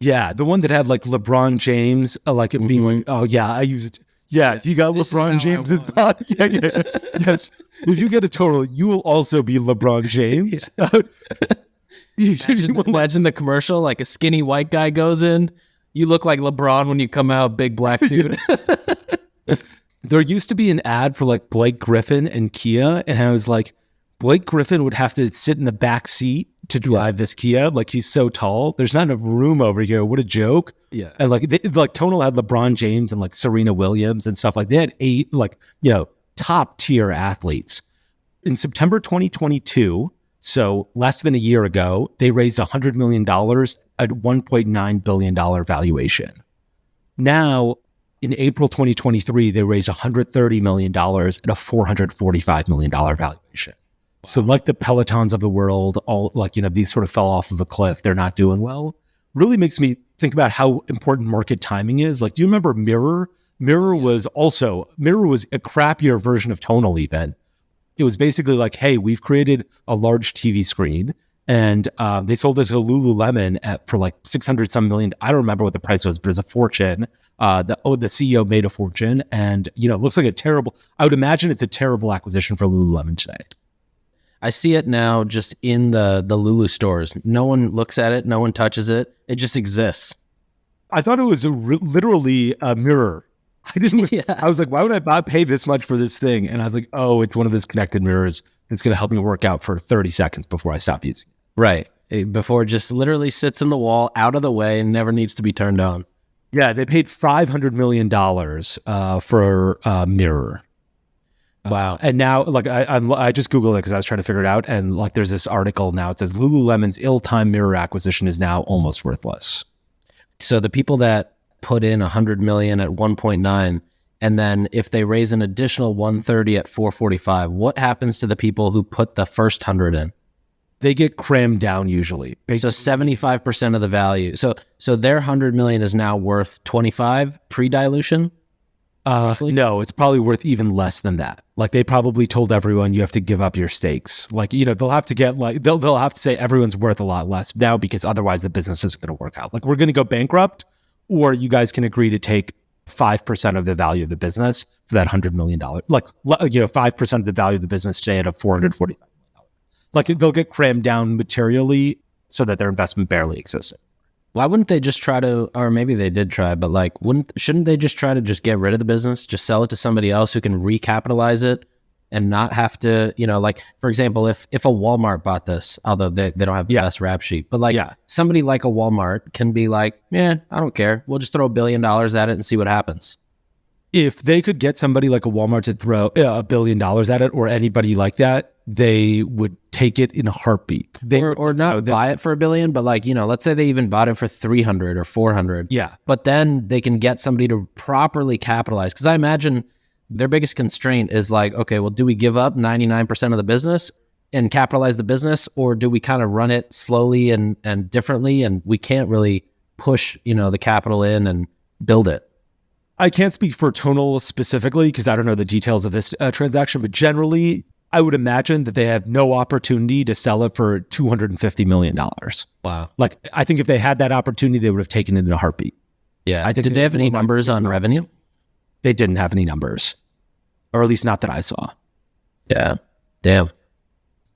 Yeah, the one that had like LeBron James, like it being like, oh yeah, I use it. Yeah, if you got LeBron James's body. Yeah. Yes. If you get a Tonal, you will also be LeBron James. Imagine the commercial, like a skinny white guy goes in. You look like LeBron when you come out, big black dude. There used to be an ad for like Blake Griffin and Kia, and I was like, Blake Griffin would have to sit in the back seat to drive this Kia. Like, he's so tall. There's not enough room over here. What a joke. Yeah. And like Tonal had LeBron James and like Serena Williams and stuff. Like, they had 8 like, top tier athletes. In September 2022, so less than a year ago, they raised $100 million at $1.9 billion valuation. Now, in April 2023, they raised $130 million at a $445 million valuation. So like the Pelotons of the world, all like, these sort of fell off of a cliff. They're not doing well. Really makes me think about how important market timing is. Like, do you remember Mirror? Mirror was a crappier version of Tonal even. It was basically like, hey, we've created a large TV screen, and they sold it to Lululemon for like 600 some million. I don't remember what the price was, but it's a fortune. The CEO made a fortune, and it looks like I would imagine it's a terrible acquisition for Lululemon today. I see it now just in the Lulu stores. No one looks at it. No one touches it. It just exists. I thought it was literally a mirror. I didn't. Yeah. I was like, why would I not pay this much for this thing? And I was like, oh, it's one of those connected mirrors. It's going to help me work out for 30 seconds before I stop using it. Right. Before it just literally sits in the wall, out of the way, and never needs to be turned on. Yeah, they paid $500 million for a mirror. Wow. And now, like, I just Googled it because I was trying to figure it out. And like, there's this article now. It says Lululemon's ill-timed mirror acquisition is now almost worthless. So the people that put in $100 million at 1.9, and then if they raise an additional 130 at 445, what happens to the people who put the first 100 in? They get crammed down usually. So 75% of the value. So their 100 million is now worth 25 pre-dilution? No, it's probably worth even less than that. Like, they probably told everyone you have to give up your stakes. Like, they'll have to get like, they'll have to say everyone's worth a lot less now because otherwise the business isn't going to work out. Like, we're going to go bankrupt, or you guys can agree to take 5% of the value of the business for that $100 million. Like, 5% of the value of the business today at a $445 million. Like, they'll get crammed down materially so that their investment barely exists. Why wouldn't they just try to, or maybe they did try, but like, shouldn't they just try to just get rid of the business, just sell it to somebody else who can recapitalize it and not have to, like, for example, if a Walmart bought this, although they don't have the best rap sheet, but like somebody like a Walmart can be like, I don't care. We'll just throw $1 billion at it and see what happens. If they could get somebody like a Walmart to throw $1 billion at it, or anybody like that, they would take it in a heartbeat. Or not buy it for $1 billion, but like, let's say they even bought it for 300 or 400. Yeah. But then they can get somebody to properly capitalize. Because I imagine their biggest constraint is like, okay, well, do we give up 99% of the business and capitalize the business? Or do we kind of run it slowly and differently? And we can't really push, the capital in and build it. I can't speak for Tonal specifically because I don't know the details of this transaction, but generally, I would imagine that they have no opportunity to sell it for $250 million. Wow. Like, I think if they had that opportunity, they would have taken it in a heartbeat. Yeah. Did they have any numbers on revenue? They didn't have any numbers, or at least not that I saw. Yeah. Damn.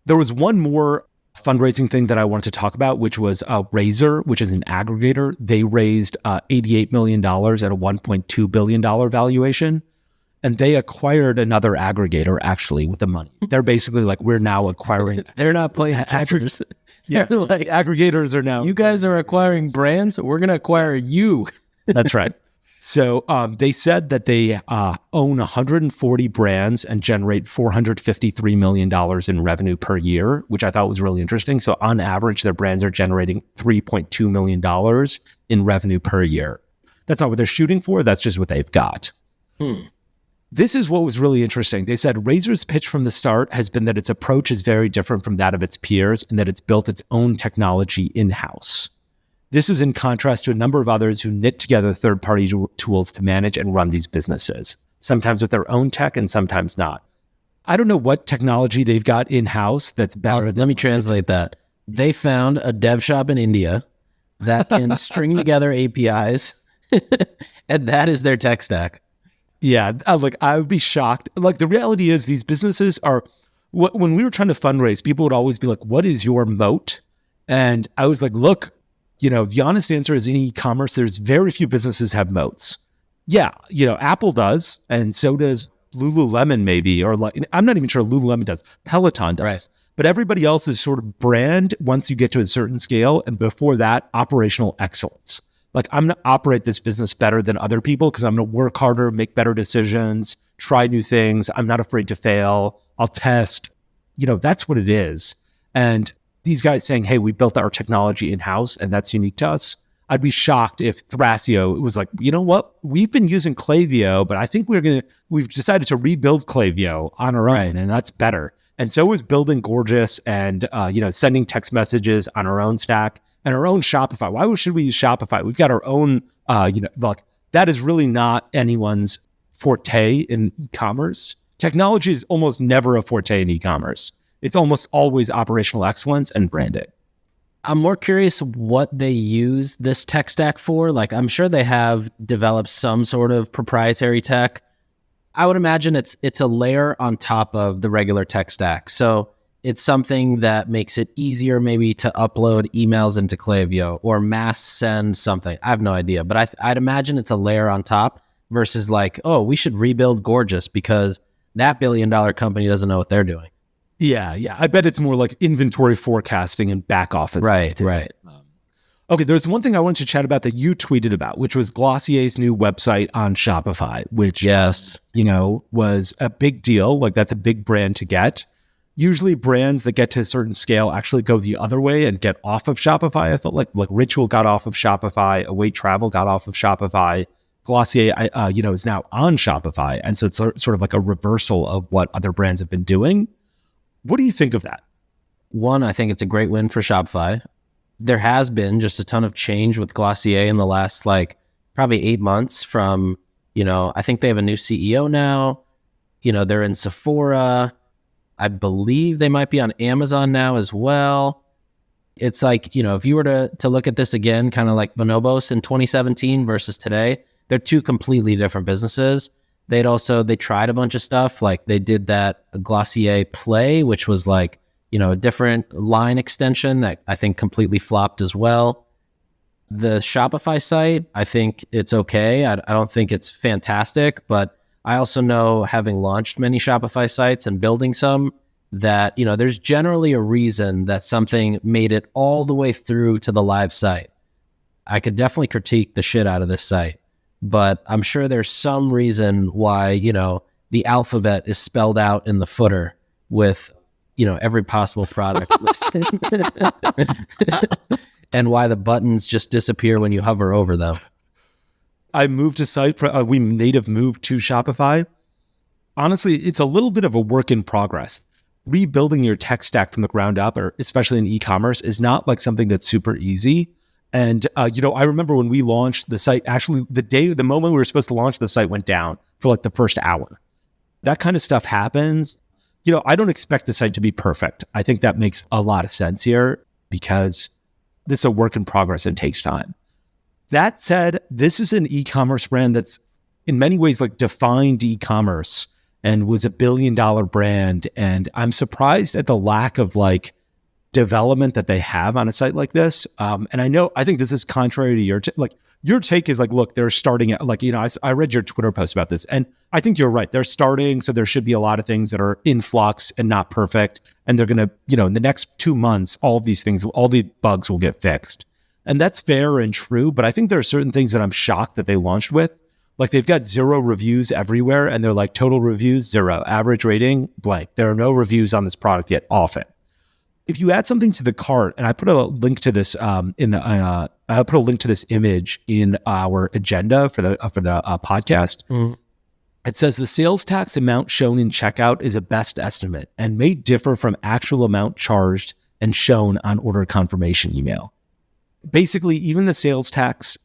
There was one more fundraising thing that I wanted to talk about, which was Razor, which is an aggregator. They raised $88 million at a $1.2 billion valuation. And they acquired another aggregator actually with the money. They're basically like, we're now acquiring. They're not playing catchers. Yeah, like aggregators are now. You guys are acquiring brands. We're going to acquire you. That's right. So they said that they own 140 brands and generate $453 million in revenue per year, which I thought was really interesting. So on average, their brands are generating $3.2 million in revenue per year. That's not what they're shooting for. That's just what they've got. This is what was really interesting. They said Razor's pitch from the start has been that its approach is very different from that of its peers and that it's built its own technology in-house. This is in contrast to a number of others who knit together third-party tools to manage and run these businesses, sometimes with their own tech and sometimes not. I don't know what technology they've got in-house that's better. Let me translate that. They found a dev shop in India that can string together APIs, and that is their tech stack. Yeah, I would be shocked. Like, the reality is these businesses are, when we were trying to fundraise, people would always be like, what is your moat? And I was like, look, the honest answer is in e-commerce, there's very few businesses have moats. Yeah, Apple does, and so does Lululemon maybe, or like, I'm not even sure Lululemon does. Peloton does. Right. But everybody else is sort of brand once you get to a certain scale. And before that, operational excellence. Like, I'm going to operate this business better than other people because I'm going to work harder, make better decisions, try new things. I'm not afraid to fail. I'll test. That's what it is. And these guys saying, hey, we built our technology in-house and that's unique to us. I'd be shocked if Thrasio was like, you know what? We've been using Klaviyo, but I think we've decided to rebuild Klaviyo on our own, and that's better. And so is building Gorgeous and, sending text messages on our own stack and our own Shopify. Why should we use Shopify? We've got our own, that is really not anyone's forte in e-commerce. Technology is almost never a forte in e-commerce. It's almost always operational excellence and branding. I'm more curious what they use this tech stack for. Like, I'm sure they have developed some sort of proprietary tech. I would imagine it's a layer on top of the regular tech stack. So it's something that makes it easier maybe to upload emails into Klaviyo or mass send something. I have no idea, but I'd imagine it's a layer on top versus like, oh, we should rebuild Gorgeous because that billion-dollar company doesn't know what they're doing. Yeah. I bet it's more like inventory forecasting and back office. Right. Okay, there's one thing I wanted to chat about that you tweeted about, which was Glossier's new website on Shopify, which, was a big deal. Like, that's a big brand to get. Usually brands that get to a certain scale actually go the other way and get off of Shopify. I felt like Ritual got off of Shopify, Away Travel got off of Shopify. Glossier, is now on Shopify. And so it's sort of like a reversal of what other brands have been doing. What do you think of that? One, I think it's a great win for Shopify. There has been just a ton of change with Glossier in the last probably 8 months from, I think they have a new CEO now. They're in Sephora. I believe they might be on Amazon now as well. It's like, if you were to look at this again, kind of like Bonobos in 2017 versus today, they're two completely different businesses. They tried a bunch of stuff. Like, they did that Glossier Play, which was like, a different line extension that I think completely flopped as well. The Shopify site, I think it's okay. I don't think it's fantastic, but I also know, having launched many Shopify sites and building some, that, there's generally a reason that something made it all the way through to the live site. I could definitely critique the shit out of this site, but I'm sure there's some reason why, the alphabet is spelled out in the footer with, every possible product listed. And why the buttons just disappear when you hover over them. I moved a site, we native moved to Shopify. Honestly, it's a little bit of a work in progress. Rebuilding your tech stack from the ground up, or especially in e-commerce, is not like something that's super easy. And, I remember when we launched the site, actually the moment we were supposed to launch, the site went down for the first hour. That kind of stuff happens. I don't expect the site to be perfect. I think that makes a lot of sense here because this is a work in progress and takes time. That said, this is an e-commerce brand that's in many ways defined e-commerce and was $1 billion brand. And I'm surprised at the lack of development that they have on a site like this. And I think this is contrary to your your take is look, they're starting at I read your Twitter post about this, and I think you're right. They're starting, so there should be a lot of things that are in flux and not perfect. And they're going to, in the next 2 months, all the bugs will get fixed. And that's fair and true. But I think there are certain things that I'm shocked that they launched with. They've got 0 reviews everywhere, and they're total reviews, 0, average rating, blank. There are no reviews on this product yet often. If you add something to the cart, and I put a link to this I put a link to this image in our agenda for the podcast. Mm-hmm. It says the sales tax amount shown in checkout is a best estimate and may differ from actual amount charged and shown on order confirmation email. Basically, even the sales tax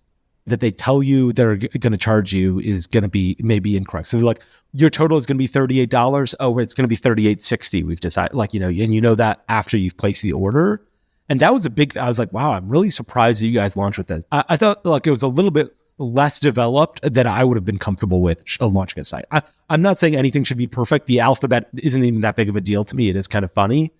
that they tell you they're going to charge you is going to be maybe incorrect. So your total is going to be $38. Oh, it's going to be $38.60. We've decided, and that after you've placed the order. And that was I was like, wow, I'm really surprised that you guys launched with this. I thought it was a little bit less developed than I would have been comfortable with launching a site. I'm not saying anything should be perfect. The alphabet isn't even that big of a deal to me. It is kind of funny.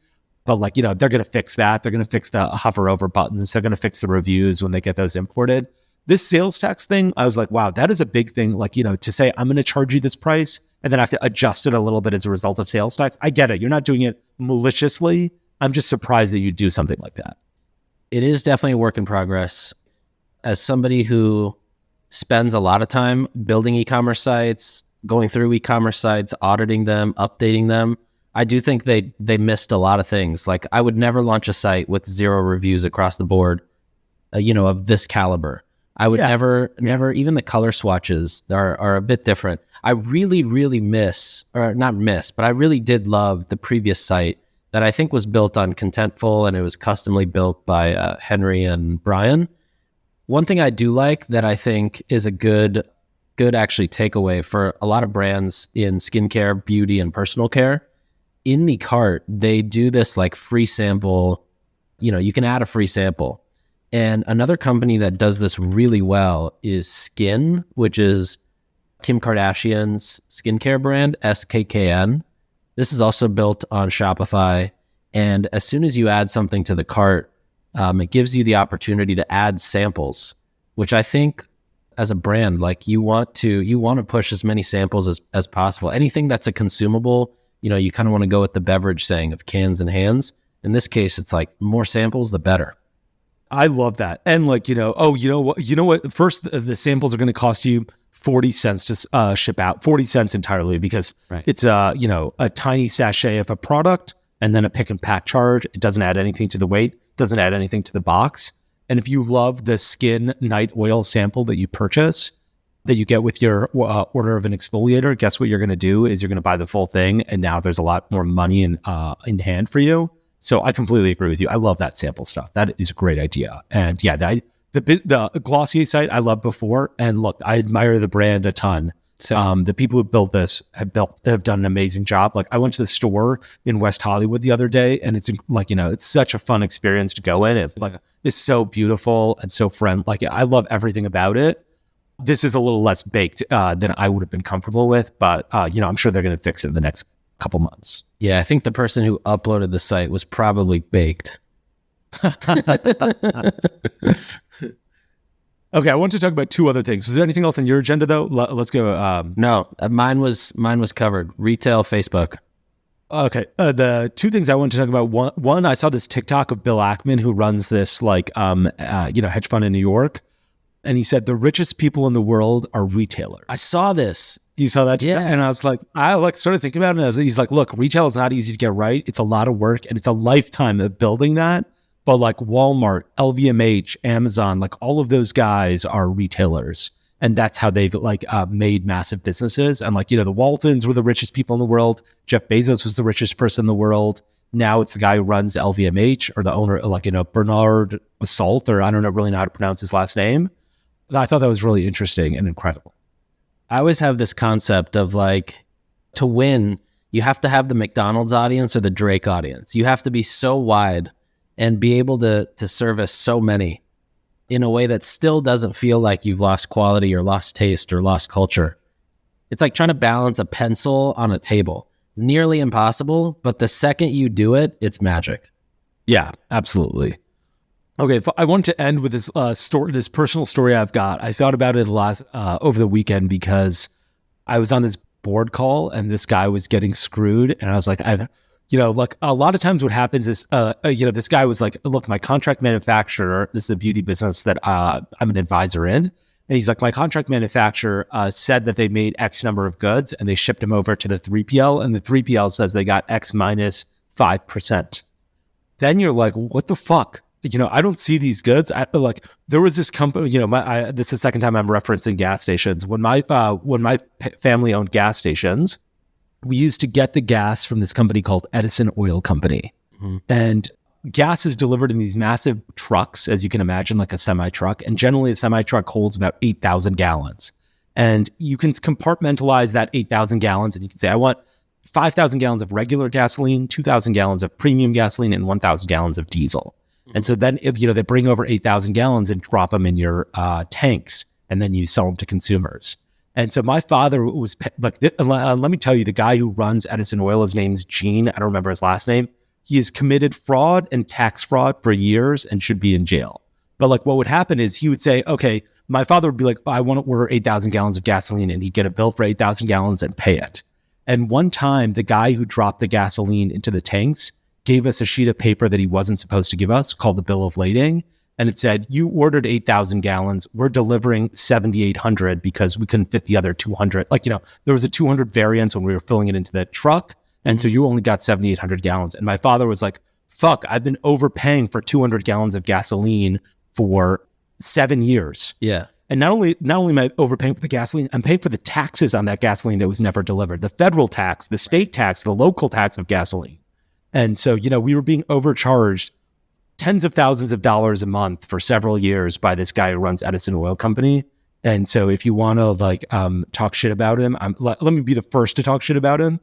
But they're going to fix that. They're going to fix the hover over buttons. They're going to fix the reviews when they get those imported. This sales tax thing, I was like, wow, that is a big thing. To say I'm going to charge you this price and then I have to adjust it a little bit as a result of sales tax. I get it. You're not doing it maliciously. I'm just surprised that you do something like that. It is definitely a work in progress. As somebody who spends a lot of time building e-commerce sites, going through e-commerce sites, auditing them, updating them, I do think they missed a lot of things. Like, I would never launch a site with 0 reviews across the board, of this caliber. I would never, even the color swatches are a bit different. I really, really but I really did love the previous site that I think was built on Contentful, and it was customly built by Henry and Brian. One thing I do like that I think is a good actually takeaway for a lot of brands in skincare, beauty, and personal care, in the cart, they do this like free sample, you can add a free sample. And another company that does this really well is Skin, which is Kim Kardashian's skincare brand, SKKN. This is also built on Shopify. And as soon as you add something to the cart, it gives you the opportunity to add samples, which I think as a brand, like you want to push as many samples as possible. Anything that's a consumable, you kind of want to go with the beverage saying of cans and hands. In this case, it's like more samples, the better. I love that. And like, you know what? First, the samples are going to cost you 40 cents to ship out, 40 cents entirely, because it's a tiny sachet of a product and then a pick and pack charge. It doesn't add anything to the weight, doesn't add anything to the box. And if you love the Skin Night Oil sample that you purchase, that you get with your order of an exfoliator, guess what you're going to do is you're going to buy the full thing. And now there's a lot more money in hand for you. So I completely agree with you. I love that sample stuff. That is a great idea. And yeah, the Glossier site I loved before. And look, I admire the brand a ton. So the people who built this have done an amazing job. Like, I went to the store in West Hollywood the other day, and it's like, it's such a fun experience to go in. It's so beautiful and so friendly. Like, I love everything about it. This is a little less baked than I would have been comfortable with, but I'm sure they're going to fix it in the next couple months. Yeah, I think the person who uploaded the site was probably baked. Okay, I want to talk about 2 other things. Was there anything else on your agenda, though? Let's go. No, mine was covered. Retail, Facebook. Okay, the 2 things I want to talk about. One, I saw this TikTok of Bill Ackman, who runs this hedge fund in New York, and he said the richest people in the world are retailers. I saw this. You saw that? Yeah. And I was like, started thinking about it. And he's like, look, retail is not easy to get right. It's a lot of work, and it's a lifetime of building that. But like Walmart, LVMH, Amazon, like all of those guys are retailers. And that's how they've made massive businesses. And the Waltons were the richest people in the world. Jeff Bezos was the richest person in the world. Now it's the guy who runs LVMH, or the owner, Bernard Salt, or I don't really know how to pronounce his last name. I thought that was really interesting and incredible. I always have this concept of to win, you have to have the McDonald's audience or the Drake audience. You have to be so wide and be able to service so many in a way that still doesn't feel like you've lost quality or lost taste or lost culture. It's like trying to balance a pencil on a table. It's nearly impossible, but the second you do it, it's magic. Yeah, absolutely. Okay, I want to end with this story, this personal story I've got. I thought about it over the weekend because I was on this board call and this guy was getting screwed, and I was like, a lot of times what happens is, this guy was like, look, my contract manufacturer, this is a beauty business that I'm an advisor in. And he's like, my contract manufacturer said that they made X number of goods and they shipped them over to the 3PL, and the 3PL says they got X minus 5%. Then you're like, what the fuck? I don't see these goods. There was this company, this is the second time I'm referencing gas stations. When my family owned gas stations, we used to get the gas from this company called Edison Oil Company. Mm-hmm. And gas is delivered in these massive trucks, as you can imagine, like a semi-truck. And generally a semi-truck holds about 8,000 gallons. And you can compartmentalize that 8,000 gallons, and you can say, I want 5,000 gallons of regular gasoline, 2,000 gallons of premium gasoline, and 1,000 gallons of diesel. Mm-hmm. And so then if they bring over 8,000 gallons and drop them in your tanks, and then you sell them to consumers. And so my father was let me tell you, the guy who runs Edison Oil, his name's Gene. I don't remember his last name. He has committed fraud and tax fraud for years and should be in jail. But what would happen is he would say, okay, my father would be like, I want to order 8,000 gallons of gasoline, and he'd get a bill for 8,000 gallons and pay it. And one time, the guy who dropped the gasoline into the tanks gave us a sheet of paper that he wasn't supposed to give us called the bill of lading. And it said, you ordered 8,000 gallons. We're delivering 7,800 because we couldn't fit the other 200. Like, there was a 200 variance when we were filling it into the truck. And so you only got 7,800 gallons. And my father was like, fuck, I've been overpaying for 200 gallons of gasoline for 7 years. Yeah. And not only am I overpaying for the gasoline, I'm paying for the taxes on that gasoline that was never delivered. The federal tax, the state tax, the local tax of gasoline. And so, we were being overcharged tens of thousands of dollars a month for several years by this guy who runs Edison Oil Company. And so if you want to talk shit about him, let me be the first to talk shit about him.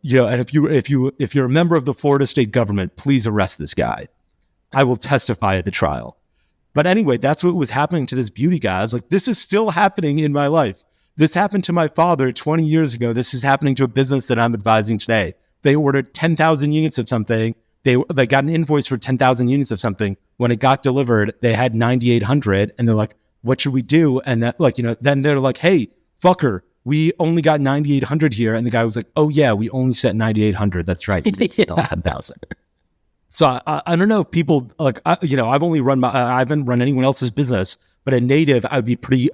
And if you're a member of the Florida state government, please arrest this guy. I will testify at the trial. But anyway, that's what was happening to this beauty guy. I was like, this is still happening in my life. This happened to my father 20 years ago. This is happening to a business that I'm advising today. They ordered 10,000 units of something. They got an invoice for 10,000 units of something. When it got delivered, they had 9,800, and they're like, what should we do? And that, then they're like, hey, fucker, we only got 9,800 here. And the guy was like, oh yeah, we only set 9,800. That's right. It's still 10,000. So I don't know if people I haven't run anyone else's business, but at Native, I'd be pretty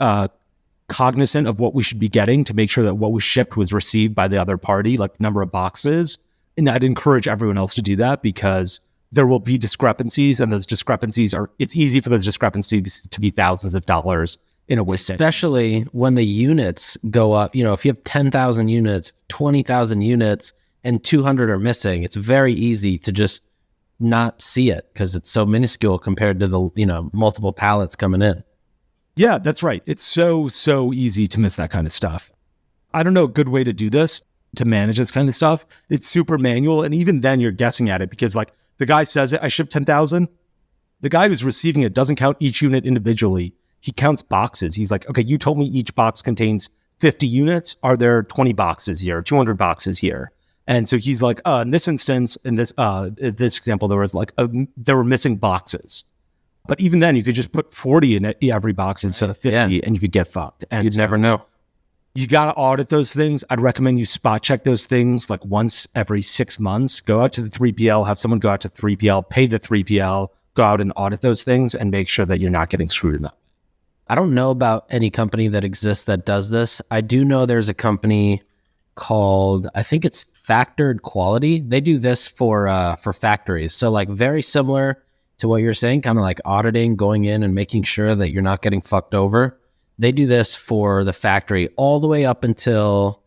cognizant of what we should be getting to make sure that what was shipped was received by the other party, like the number of boxes. And I'd encourage everyone else to do that because there will be discrepancies, and those discrepancies it's easy for those discrepancies to be thousands of dollars in a way. Especially when the units go up. If you have 10,000 units, 20,000 units, and 200 are missing, it's very easy to just not see it because it's so minuscule compared to the, multiple pallets coming in. Yeah, that's right. It's so easy to miss that kind of stuff. I don't know a good way to do this, to manage this kind of stuff. It's super manual. And even then you're guessing at it because the guy says it, I shipped 10,000. The guy who's receiving it doesn't count each unit individually. He counts boxes. He's like, okay, you told me each box contains 50 units. Are there 20 boxes here, 200 boxes here? And so he's like, in this instance, in this example, there was there were missing boxes. But even then, you could just put 40 in every box instead of 50, and you could get fucked. And you'd never know. You got to audit those things. I'd recommend you spot check those things once every 6 months. Go out to the 3PL, have someone go out to 3PL, pay the 3PL, go out and audit those things and make sure that you're not getting screwed in that. I don't know about any company that exists that does this. I do know there's a company called, I think it's Factored Quality. They do this for factories. So very similar to what you're saying, kind of like auditing, going in and making sure that you're not getting fucked over. They do this for the factory all the way up until,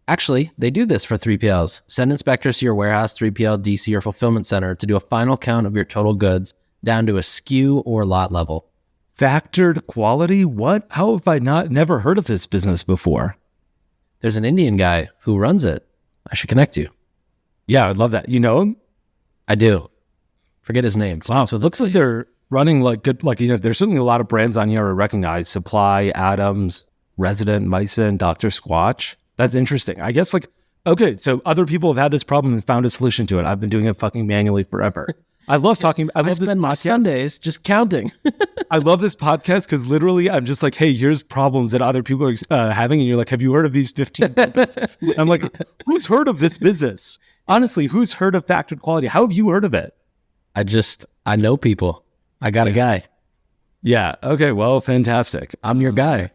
actually, they do this for 3PLs. Send inspectors to your warehouse, 3PL, DC, or fulfillment center to do a final count of your total goods down to a SKU or lot level. Factored Quality? What? How have I never heard of this business before? There's an Indian guy who runs it. I should connect you. Yeah, I'd love that. You know him? I do. Forget his name. Wow. So it looks like they're running good, there's certainly a lot of brands on here I recognize. Supply, Adams, Resident, Meissen, Dr. Squatch. That's interesting. I guess okay, so other people have had this problem and found a solution to it. I've been doing it fucking manually forever. I love talking. I love spend my Sundays just counting. I love this podcast because literally I'm just like, hey, here's problems that other people are having. And you're like, have you heard of these 15? I'm like, who's heard of this business? Honestly, who's heard of Factored Quality? How have you heard of it? I know people. I got a guy. Yeah. Okay. Well, fantastic. I'm your guy.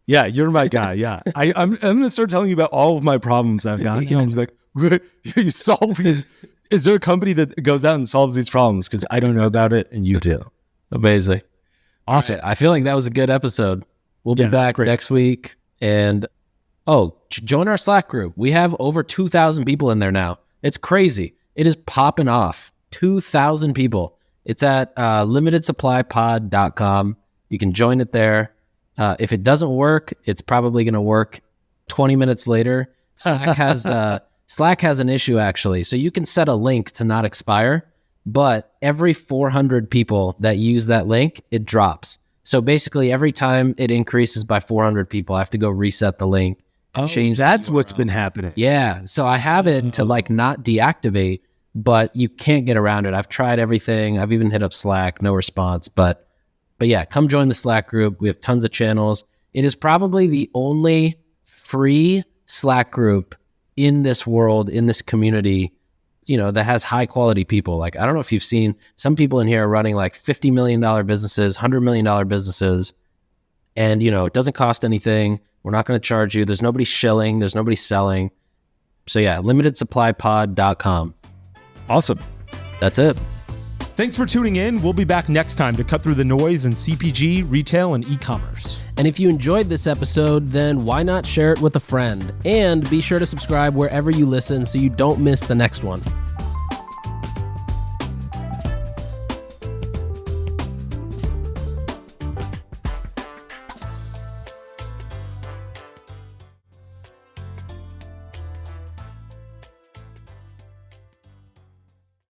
Yeah, you're my guy. Yeah. I'm going to start telling you about all of my problems I've got. I'm just like, you solve these. Is there a company that goes out and solves these problems? Because I don't know about it and you do. Amazing. Awesome. Right. I feel like that was a good episode. We'll be back next week. And join our Slack group. We have over 2,000 people in there now. It's crazy. It is popping off. 2,000 people. It's at limitedsupplypod.com. You can join it there. If it doesn't work, it's probably going to work 20 minutes later. Slack has an issue, actually. So you can set a link to not expire, but every 400 people that use that link, it drops. So basically, every time it increases by 400 people, I have to go reset the link. Change. That's what's been happening. Yeah. So I have it to not deactivate, but you can't get around it. I've tried everything. I've even hit up Slack, no response. But yeah, come join the Slack group. We have tons of channels. It is probably the only free Slack group in this world, in this community, that has high quality people. Like, I don't know if you've seen some people in here are running like $50 million businesses, $100 million businesses. And, it doesn't cost anything. We're not going to charge you. There's nobody shilling. There's nobody selling. So yeah, limitedsupplypod.com. Awesome. That's it. Thanks for tuning in. We'll be back next time to cut through the noise in CPG, retail, and e-commerce. And if you enjoyed this episode, then why not share it with a friend? And be sure to subscribe wherever you listen so you don't miss the next one.